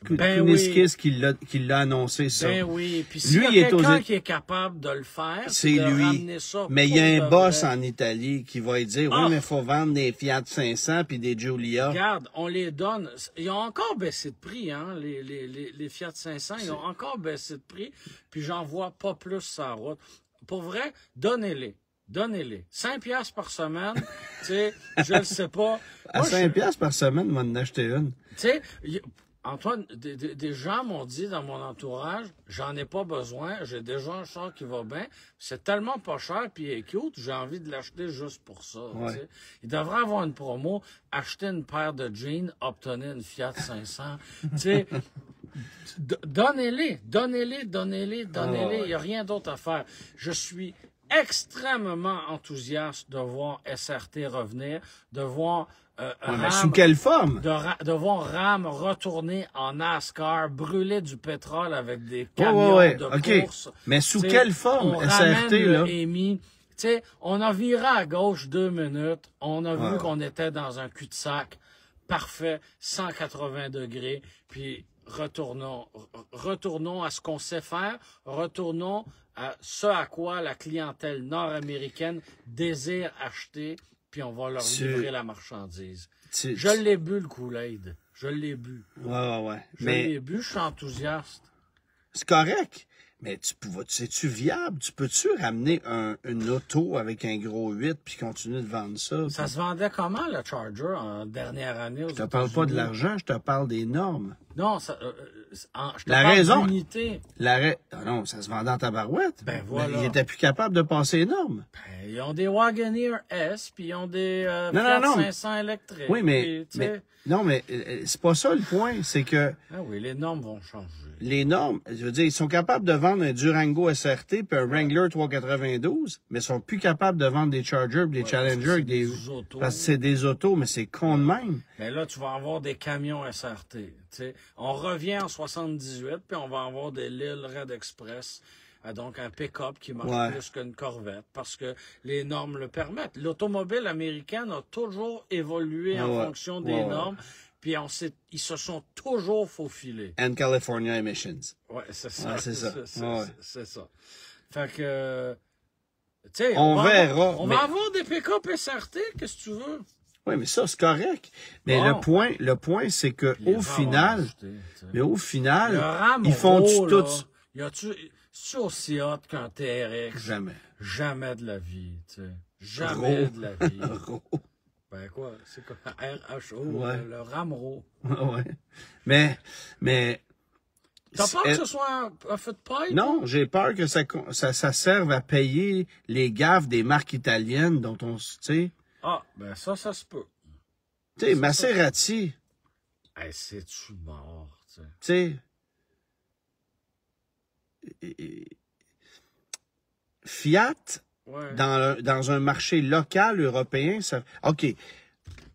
qui l'a annoncé, ça. Ben oui. Puis s'il y a quelqu'un qui est capable de le faire, c'est lui. Mais il y a un boss en Italie qui va lui dire, oui, mais il faut vendre des Fiat 500 puis des Giulia. Regarde, on les donne. Ils ont encore baissé de prix, hein, les Fiat 500. Ils ont encore baissé de prix. Puis j'en vois pas plus sur la route. Pour vrai, donnez-les. 5 piastres par semaine, tu sais, je le sais pas. À 5 piastres par semaine, moi, en acheter une. Tu sais, Antoine, des gens m'ont dit dans mon entourage, j'en ai pas besoin, j'ai déjà un char qui va bien, c'est tellement pas cher, puis il est cute, j'ai envie de l'acheter juste pour ça. Ouais. Il devrait avoir une promo, acheter une paire de jeans, obtenir une Fiat 500. Tu sais, donnez-les, il n'y a rien d'autre à faire. Je suis extrêmement enthousiaste de voir SRT revenir, de voir mais sous quelle forme? De voir RAM retourner en NASCAR, brûler du pétrole avec des camions de course. Mais sous quelle forme, SRT, là? On a viré à gauche 2 minutes, on a vu qu'on était dans un cul-de-sac parfait, 180 degrés, puis retournons à ce qu'on sait faire, retournons à ce à quoi la clientèle nord-américaine désire acheter, puis on va leur livrer la marchandise. Je l'ai bu, le Kool-Aid. Je l'ai bu. Ouais. Je l'ai bu, je suis enthousiaste. C'est correct. Mais c'est-tu viable? Tu peux-tu ramener une auto avec un gros 8 puis continuer de vendre ça? Ça se vendait comment, le Charger, en dernière année aux Je te parle pas de États-Unis? l'argent, je te parle des normes. Non, je te La parle raison- d'unité. Ah non, ça se vendait en tabarouette. Ben voilà. Il était plus capable de passer les normes. Ben, ils ont des Wagoneer S, puis ils ont des Non, Fiat non. 500 électriques. Oui, mais c'est pas ça le point. C'est que Ah oui, les normes vont changer. les normes, je veux dire, ils sont capables de vendre un Durango SRT puis un Wrangler 392, mais ils sont plus capables de vendre des Chargers puis des Challenger avec autos. parce que c'est des autos, mais c'est con de même. Mais là, tu vas avoir des camions SRT. Tu sais. On revient en 78, puis on va avoir des Lille Red Express. Donc, un pick-up qui marche Ouais. plus qu'une Corvette, parce que les normes le permettent. L'automobile américaine a toujours évolué en Ouais. fonction des Ouais. normes, puis ils se sont toujours faufilés. And California Emissions. Ouais, c'est ça. Ouais, c'est ça. Ouais. C'est ça. Fait que, tu sais, On verra, On mais- va avoir des pick-up SRT, qu'est-ce que tu veux? Oui, mais ça, c'est correct. Mais Bon. le point, c'est que Puis les au rames final, vont acheter, tu sais. mais au Le final, Ram ils font-tu Ro, là, tout? c'est aussi hot qu'un TRX? Jamais. Jamais de la vie, tu sais. Jamais Ro. de la vie. Ro. Ben quoi? C'est quoi? RHO, Ouais. le Ramro. Ouais. Mais. T'as peur que est- ce soit un feu de paille? Non, j'ai peur que ça serve à payer les gaffes des marques italiennes dont on, tu sais, Ben ça se peut. Maserati, Hey, c'est-tu mort, tu sais. tu sais, Fiat, Ouais. dans un marché local européen, ça, OK,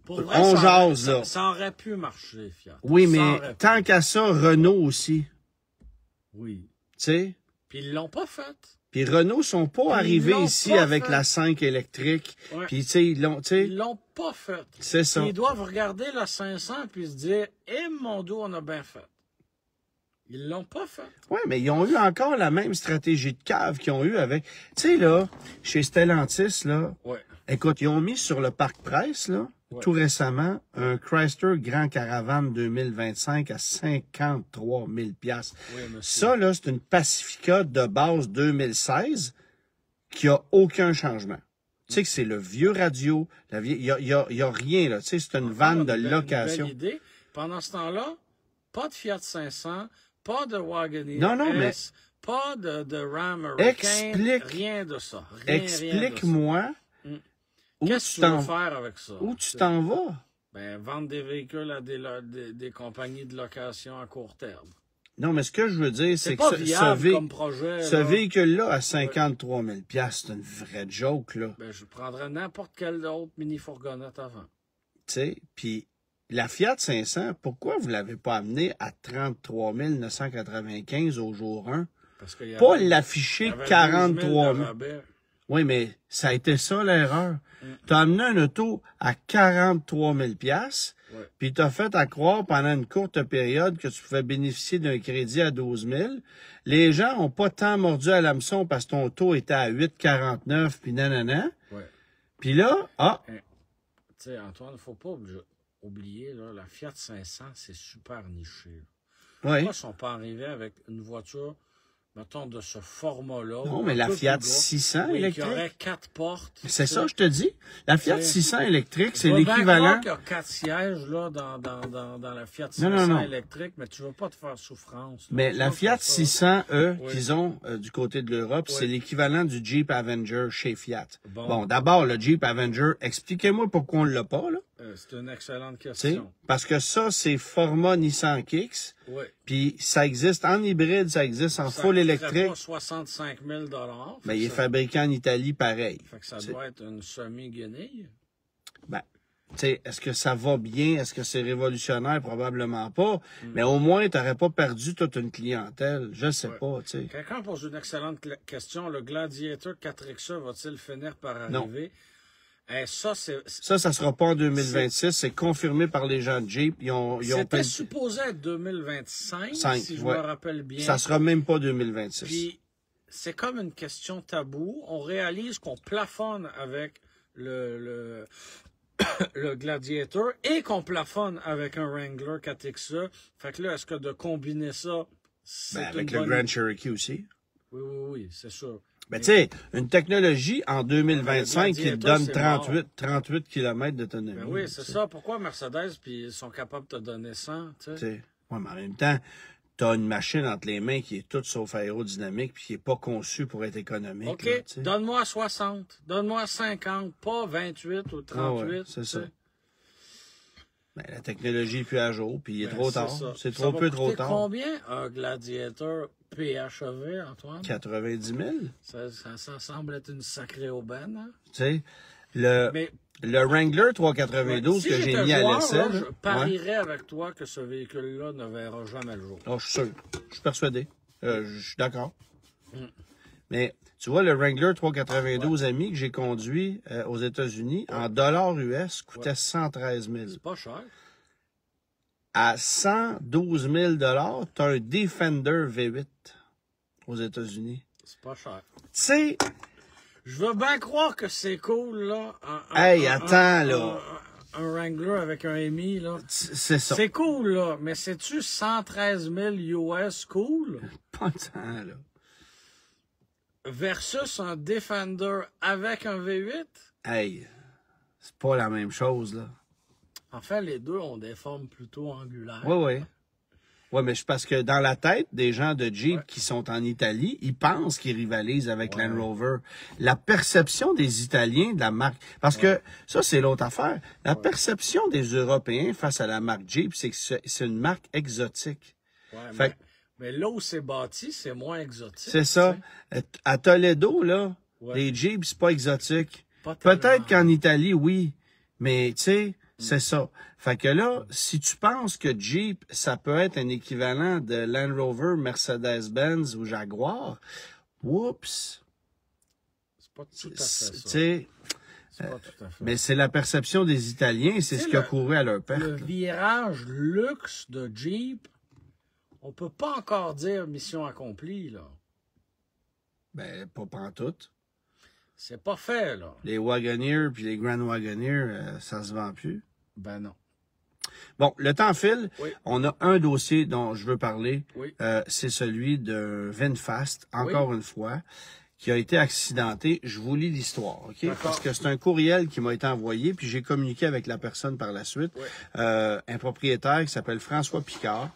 Pour vrai, on ça jase, aurait- là. Ça aurait pu marcher, Fiat. oui, Ça mais aurait pu. tant qu'à ça, Renault aussi, Oui. tu sais. Puis ils l'ont pas fait. Puis Renault sont pas Ils arrivés l'ont ici pas avec fait. la 5 électrique. Ouais. Puis tu sais, ils l'ont, tu sais, Ils l'ont pas fait. c'est ça. Ils doivent regarder la 500 puis se dire, eh mon Dieu, on a bien fait. Ils l'ont pas fait. Oui, mais ils ont eu encore la même stratégie de cave qu'ils ont eu avec. Tu sais, là, chez Stellantis, là, Ouais. écoute, ils ont mis sur le parc presse, là, Ouais. tout récemment, un Chrysler Grand Caravan 2025 à 53 000 $. Oui, monsieur. Ça, là, c'est une Pacifica de base 2016 qui a aucun changement. Tu sais que c'est le vieux radio, il y a rien, là. Tu sais, c'est une vanne de Une belle location. idée. Pendant ce temps-là, pas de Fiat 500, pas de Wagoneer Non, non, mais- S, pas de Ram Hurricane, Explique- rien de ça. Rien de ça. Explique-moi où Qu'est-ce tu que tu veux t'en faire avec ça? où tu t'en vas. Ben, vendre des véhicules à des compagnies de location à court terme. Non, mais ce que je veux dire, c'est C'est que pas viable comme projet. ce là. véhicule-là à 53 000 $, c'est une vraie joke, là. Ben, je prendrais n'importe quelle autre mini-fourgonnette avant. Tu sais, puis la Fiat 500, pourquoi vous l'avez pas amené à 33 995 au jour 1? Parce qu'il y Pas avait- il y l'afficher avait 43 12 000 000. de rabais. Oui, mais ça a été ça l'erreur. T'as amené un auto à 43 000 $, Ouais. puis t'as fait à croire pendant une courte période que tu pouvais bénéficier d'un crédit à 12 000. Les gens ont pas tant mordu à l'hameçon parce que ton taux était à 8,49 puis nanana. Ouais. Puis là, Tu sais, Antoine, il ne faut pas oublier, là, la Fiat 500, c'est super niché. oui. Pourquoi ils ne sont pas arrivés avec une voiture, mettons, de ce format-là? Non, ou mais un la peu Fiat plus gros? 600 Oui, électrique. qui aurait 4 portes. C'est tu ça, sais. je te dis. La Fiat C'est- 600 électrique, c'est Je veux bien l'équivalent. croire qu'il y a 4 sièges là, dans la Fiat Non, 500 non. électrique, mais tu ne veux pas te faire souffrance. là. Mais Tu la vas Fiat faire ça. 600, eux, Oui. qu'ils ont du côté de l'Europe, Oui. c'est l'équivalent du Jeep Avenger chez Fiat. Bon. Bon, d'abord, le Jeep Avenger, expliquez-moi pourquoi on l'a pas, là. C'est une excellente Tu sais, question. parce que ça, c'est format Nissan Kicks, Oui. puis ça existe en hybride, ça existe en Ça full coûterait électrique, pas 65 000 mais il est fabriqué en Italie pareil. Fait que ça C'est- doit être une semi-guenille. Ben, tu sais, est-ce que ça va bien? Est-ce que c'est révolutionnaire? Probablement pas. Mais au moins, tu n'aurais pas perdu toute une clientèle. Je sais Ouais. pas, tu sais. Quelqu'un pose une excellente question. Le Gladiator 4XE va-t-il finir par Non. arriver? Ça, Ça sera pas en 2026. C'est confirmé par les gens de Jeep. Ils ont c'était payé- supposé être 2025, Cinq, si je ouais. me rappelle bien. Ça sera même pas 2026. Puis, c'est comme une question taboue. On réalise qu'on plafonne avec le Gladiator et qu'on plafonne avec un Wrangler 4XE. Fait que là, est-ce que de combiner ça, c'est avec le Grand Cherokee aussi. Oui, c'est sûr. Ben, tu sais, une technologie en 2025 qui te donne Gladiator, 38 km d'autonomie. Ben oui, c'est ça. Pourquoi Mercedes, puis ils sont capables de te donner 100, tu sais? Ouais, mais en même temps, t'as une machine entre les mains qui est toute sauf aérodynamique puis qui est pas conçue pour être économique. OK, là, donne-moi 60, donne-moi 50, pas 28 ou 38. Ouais, c'est ça. Ben, la technologie est plus à jour, puis il est trop tard. C'est trop tard. Combien un Gladiator PHEV, Antoine? 90 000. Ça semble être une sacrée aubaine. Hein? Tu sais, le Wrangler 392 si que j'ai mis à l'essai. Là, je parierais avec toi que ce véhicule-là ne verra jamais le jour. Oh, je suis sûr. Je suis persuadé. Je suis d'accord. Mais tu vois, le Wrangler 392 ami que j'ai conduit aux États-Unis, en dollars US, coûtait 113 000. C'est pas cher. À 112 000 tu as un Defender V8 aux États-Unis. C'est pas cher. Tu sais... Je veux bien croire que c'est cool, là. Attends. Un Wrangler avec un EMI, là. C'est ça. C'est cool, là. Mais c'est-tu 113 000 US cool? Pas tant, là. Versus un Defender avec un V8? Hey, c'est pas la même chose, là. En fait, les deux ont des formes plutôt angulaires. Oui. Oui, mais parce que dans la tête des gens de Jeep qui sont en Italie, ils pensent qu'ils rivalisent avec Land Rover. La perception des Italiens de la marque... Parce que ça, c'est l'autre affaire. La perception des Européens face à la marque Jeep, c'est que c'est une marque exotique. Mais là où c'est bâti, c'est moins exotique. C'est ça. À Toledo, là, les Jeeps, c'est pas exotique. Peut-être qu'en Italie, oui. Mais, tu sais... C'est ça. Fait que là, si tu penses que Jeep, ça peut être un équivalent de Land Rover, Mercedes-Benz ou Jaguar, oups. C'est pas tout à fait ça. C'est pas tout à fait. Mais c'est la perception des Italiens, c'est ce qui a couru à leur perte. Le virage luxe de Jeep, on peut pas encore dire mission accomplie, là. Ben, pas pantoute. C'est pas fait, là. Les Wagoneer puis les Grand Wagoneer, ça se vend plus. Ben non. Bon, le temps file. Oui. On a un dossier dont je veux parler. Oui. C'est celui de VinFast, encore une fois, qui a été accidenté. Je vous lis l'histoire, OK? Parce que c'est un courriel qui m'a été envoyé, puis j'ai communiqué avec la personne par la suite. Oui. Un propriétaire qui s'appelle François Picard,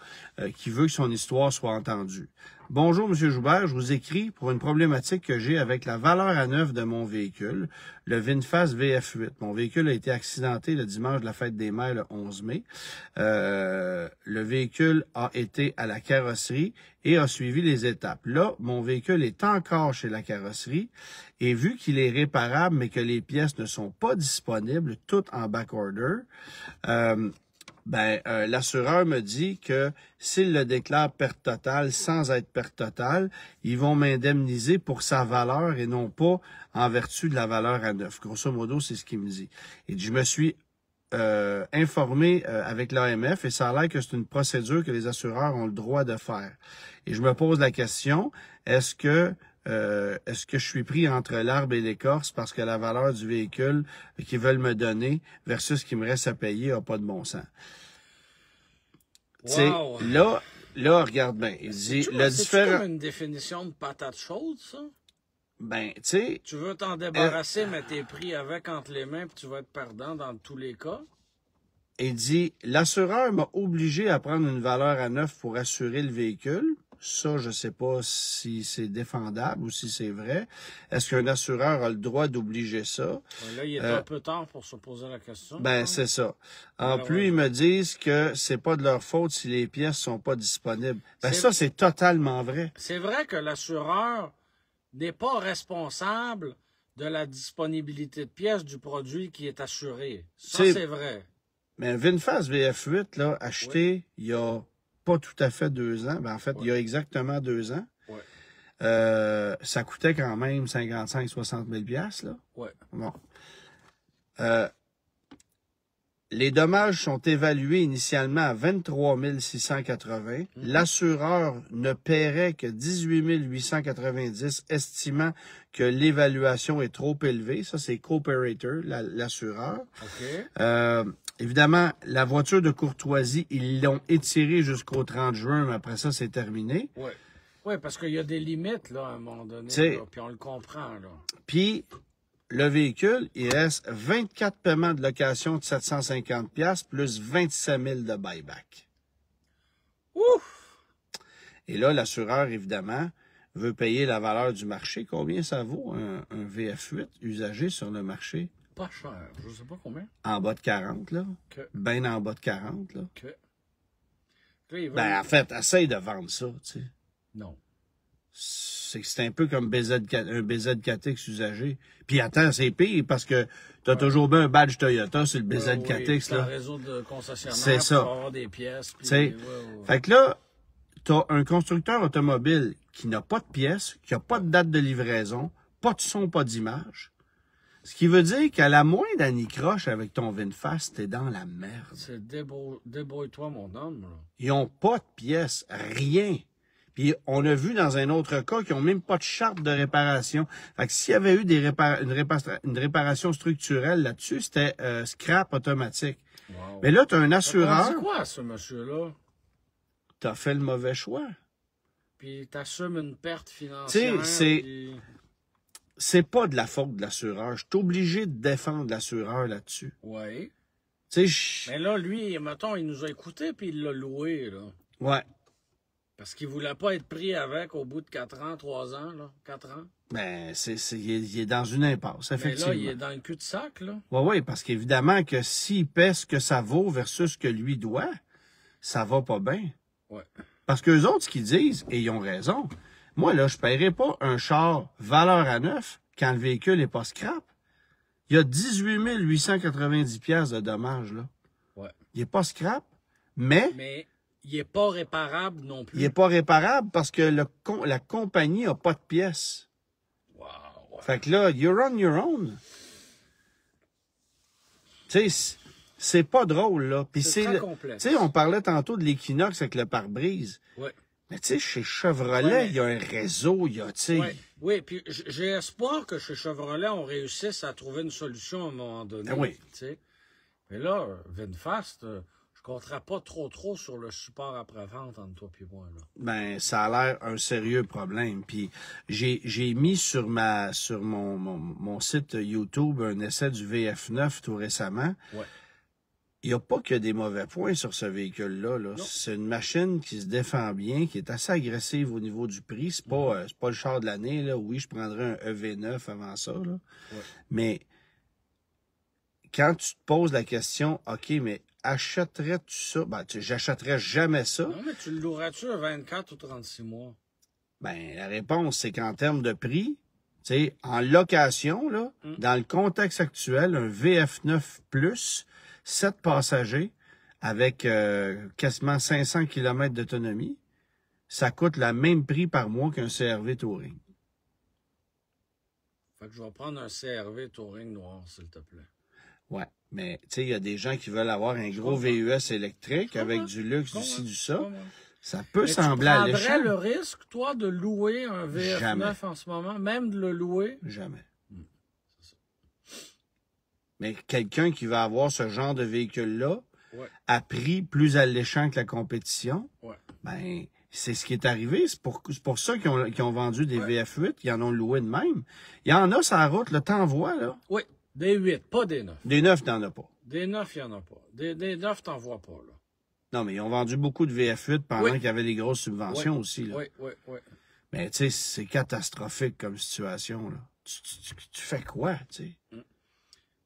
qui veut que son histoire soit entendue. Bonjour, Monsieur Joubert, je vous écris pour une problématique que j'ai avec la valeur à neuf de mon véhicule, le VinFast VF8. Mon véhicule a été accidenté le dimanche de la fête des mères, le 11 mai. Le véhicule a été à la carrosserie et a suivi les étapes. Là, mon véhicule est encore chez la carrosserie et vu qu'il est réparable, mais que les pièces ne sont pas disponibles, toutes en backorder, l'assureur me dit que s'il le déclare perte totale sans être perte totale, ils vont m'indemniser pour sa valeur et non pas en vertu de la valeur à neuf. Grosso modo, c'est ce qu'il me dit. Et je me suis informé avec l'AMF et ça a l'air que c'est une procédure que les assureurs ont le droit de faire. Et je me pose la question, est-ce que je suis pris entre l'arbre et l'écorce parce que la valeur du véhicule qu'ils veulent me donner versus ce qu'il me reste à payer n'a pas de bon sens? Wow. Là, regarde bien. Il dit, c'est comme une définition de patate chaude, ça? Ben, tu sais... Tu veux t'en débarrasser, mais t'es pris avec entre les mains, puis tu vas être perdant dans tous les cas? Il dit, l'assureur m'a obligé à prendre une valeur à neuf pour assurer le véhicule. Ça, je sais pas si c'est défendable ou si c'est vrai. Est-ce qu'un assureur a le droit d'obliger ça? Là, il est un peu tard pour se poser la question. Ben, c'est ça. En plus, ils me disent que c'est pas de leur faute si les pièces sont pas disponibles. Ben, ça, c'est totalement vrai. C'est vrai que l'assureur n'est pas responsable de la disponibilité de pièces du produit qui est assuré. Ça, c'est vrai. Mais un VinFast VF8, là, acheté il y a pas tout à fait 2 ans. Ben, en fait, il y a exactement 2 ans. Ça coûtait quand même 55-60 000 $, là. Bon. Les dommages sont évalués initialement à 23 680. L'assureur ne paierait que 18 890, estimant que l'évaluation est trop élevée. Ça, c'est Cooperator, l'assureur. Évidemment, la voiture de courtoisie, ils l'ont étirée jusqu'au 30 juin, mais après ça, c'est terminé. Oui. Oui, parce qu'il y a des limites, là, à un moment donné, là, puis on le comprend, là. Puis, le véhicule, il reste 24 paiements de location de 750$ plus 27 000 de buyback. Ouf! Et là, l'assureur, évidemment, veut payer la valeur du marché. Combien ça vaut un VF8 usagé sur le marché? Pas cher, je sais pas combien. En bas de 40, là. Que. Ben en bas de 40, là. Que. Là, ils veulent... Ben, en fait, essaye de vendre ça, tu sais. Non. C'est un peu comme un BZ4X usagé. Puis attends, c'est pire parce que t'as toujours bien un badge Toyota sur le BZ4X. Oui, là. un réseau de concessionnaires C'est ça. pour avoir des pièces. Puis, Fait que là, t'as un constructeur automobile qui n'a pas de pièces, qui n'a pas de date de livraison, pas de son, pas d'image. Ce qui veut dire qu'à la moindre anicroche avec ton VinFast, t'es dans la merde. C'est débrouille-toi, mon homme. Là. Ils ont pas de pièces, rien. Puis on a vu dans un autre cas qu'ils n'ont même pas de charte de réparation. Fait que s'il y avait eu une réparation structurelle là-dessus, c'était scrap automatique. Wow. Mais là, tu as un assureur. C'est quoi, ce monsieur-là? Tu as fait le mauvais choix. Puis tu assumes une perte financière. Tu sais, c'est pas de la faute de l'assureur. Je suis obligé de défendre l'assureur là-dessus. Oui. Tu sais, Mais là, lui, mettons, il nous a écoutés puis il l'a loué, là. Ouais. Parce qu'il voulait pas être pris avec au bout de 4 ans, 3 ans, là. 4 ans. Ben, il est dans une impasse, effectivement. Mais là, il est dans le cul-de-sac, là. Oui, parce qu'évidemment que s'il paie ce que ça vaut versus ce que lui doit, ça va pas bien. Ouais. Parce qu'eux autres, ce qu'ils disent, et ils ont raison, moi, là, je ne paierai pas un char valeur à neuf quand le véhicule n'est pas scrap. Il y a 18 890$ de dommages, là. Ouais. Il n'est pas scrap, mais il n'est pas réparable non plus. Il n'est pas réparable parce que la compagnie n'a pas de pièces. Wow. Ouais. Fait que là, you're on your own. Tu sais, c'est pas drôle, là. Puis c'est très complexe. Tu sais, on parlait tantôt de l'Equinox avec le pare-brise. Oui. Mais tu sais, chez Chevrolet, il y a un réseau, il y a, tu sais... Oui, puis j'ai espoir que chez Chevrolet, on réussisse à trouver une solution à un moment donné. Oui. T'sais. Mais là, VinFast, je compterais pas trop sur le support après-vente entre toi et moi. Là. Ben, ça a l'air un sérieux problème. Puis j'ai mis sur mon site YouTube un essai du VF9 tout récemment. Ouais. Il n'y a pas que des mauvais points sur ce véhicule-là. Là. C'est une machine qui se défend bien, qui est assez agressive au niveau du prix. C'est pas le char de l'année. Là. Oui, je prendrais un EV9 avant ça. Là. Ouais. Mais quand tu te poses la question, OK, mais achèterais-tu ça? Ben, j'achèterais jamais ça. Non, mais tu le louerais-tu à 24 ou 36 mois? Ben, la réponse, c'est qu'en termes de prix, tu sais, en location, là, dans le contexte actuel, un VF9 Plus, 7 passagers, avec quasiment 500 km d'autonomie, ça coûte le même prix par mois qu'un CR-V Touring. Fait que je vais prendre un CR-V Touring noir, s'il te plaît. Ouais, mais tu sais, il y a des gens qui veulent avoir un gros VUS électrique avec du luxe, du ci, du ça. Ça peut sembler alléchant. Tu prendrais le risque, toi, de louer un VF9 en ce moment, même de le louer? Jamais. C'est ça. Mais quelqu'un qui va avoir ce genre de véhicule-là, à prix plus alléchant que la compétition, ben, c'est ce qui est arrivé. C'est pour ça qu'ils ont vendu des VF8, ils en ont loué de même. Il y en a sur la route, le t'envoies, là. Oui, des 8, pas des 9. Des 9, t'en as pas. Des 9, il n'y en a pas. Des 9, t'en vois pas, là. Non, mais ils ont vendu beaucoup de VF8 pendant qu'il y avait des grosses subventions aussi, là. Oui. Mais tu sais, c'est catastrophique comme situation, là. Tu fais quoi, tu sais?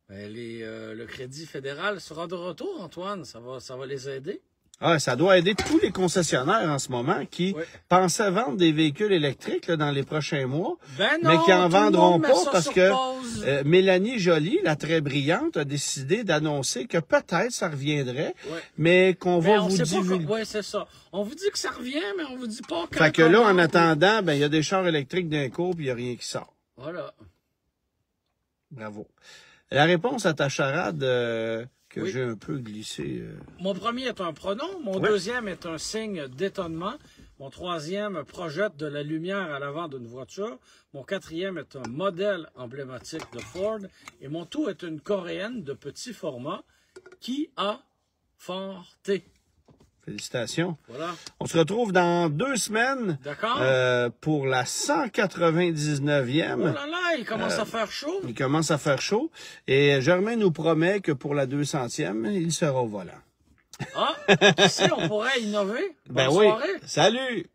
Ben, le Crédit fédéral sera de retour, Antoine. Ça va les aider. Ah, ça doit aider tous les concessionnaires en ce moment qui pensaient vendre des véhicules électriques là, dans les prochains mois, mais qui en vendront pas parce que Mélanie Joly, la très brillante, a décidé d'annoncer que peut-être ça reviendrait, mais qu'on va vous divulguer. Oui, c'est ça. On vous dit que ça revient, mais on vous dit pas quand. Fait que là, en attendant, ben il y a des chars électriques d'un coup, puis il n'y a rien qui sort. Voilà. Bravo. La réponse à ta charade que j'ai un peu glissé. Mon premier est un pronom, mon deuxième est un signe d'étonnement, mon troisième projette de la lumière à l'avant d'une voiture, mon quatrième est un modèle emblématique de Ford, et mon tout est une coréenne de petit format Kia Forte. Félicitations. Voilà. On se retrouve dans 2 semaines. D'accord. Pour la 199e. Oh là là, il commence à faire chaud. Il commence à faire chaud. Et Germain nous promet que pour la 200e, il sera au volant. Ah, qui sait, on pourrait innover. Bonne Ben oui. soirée. Salut!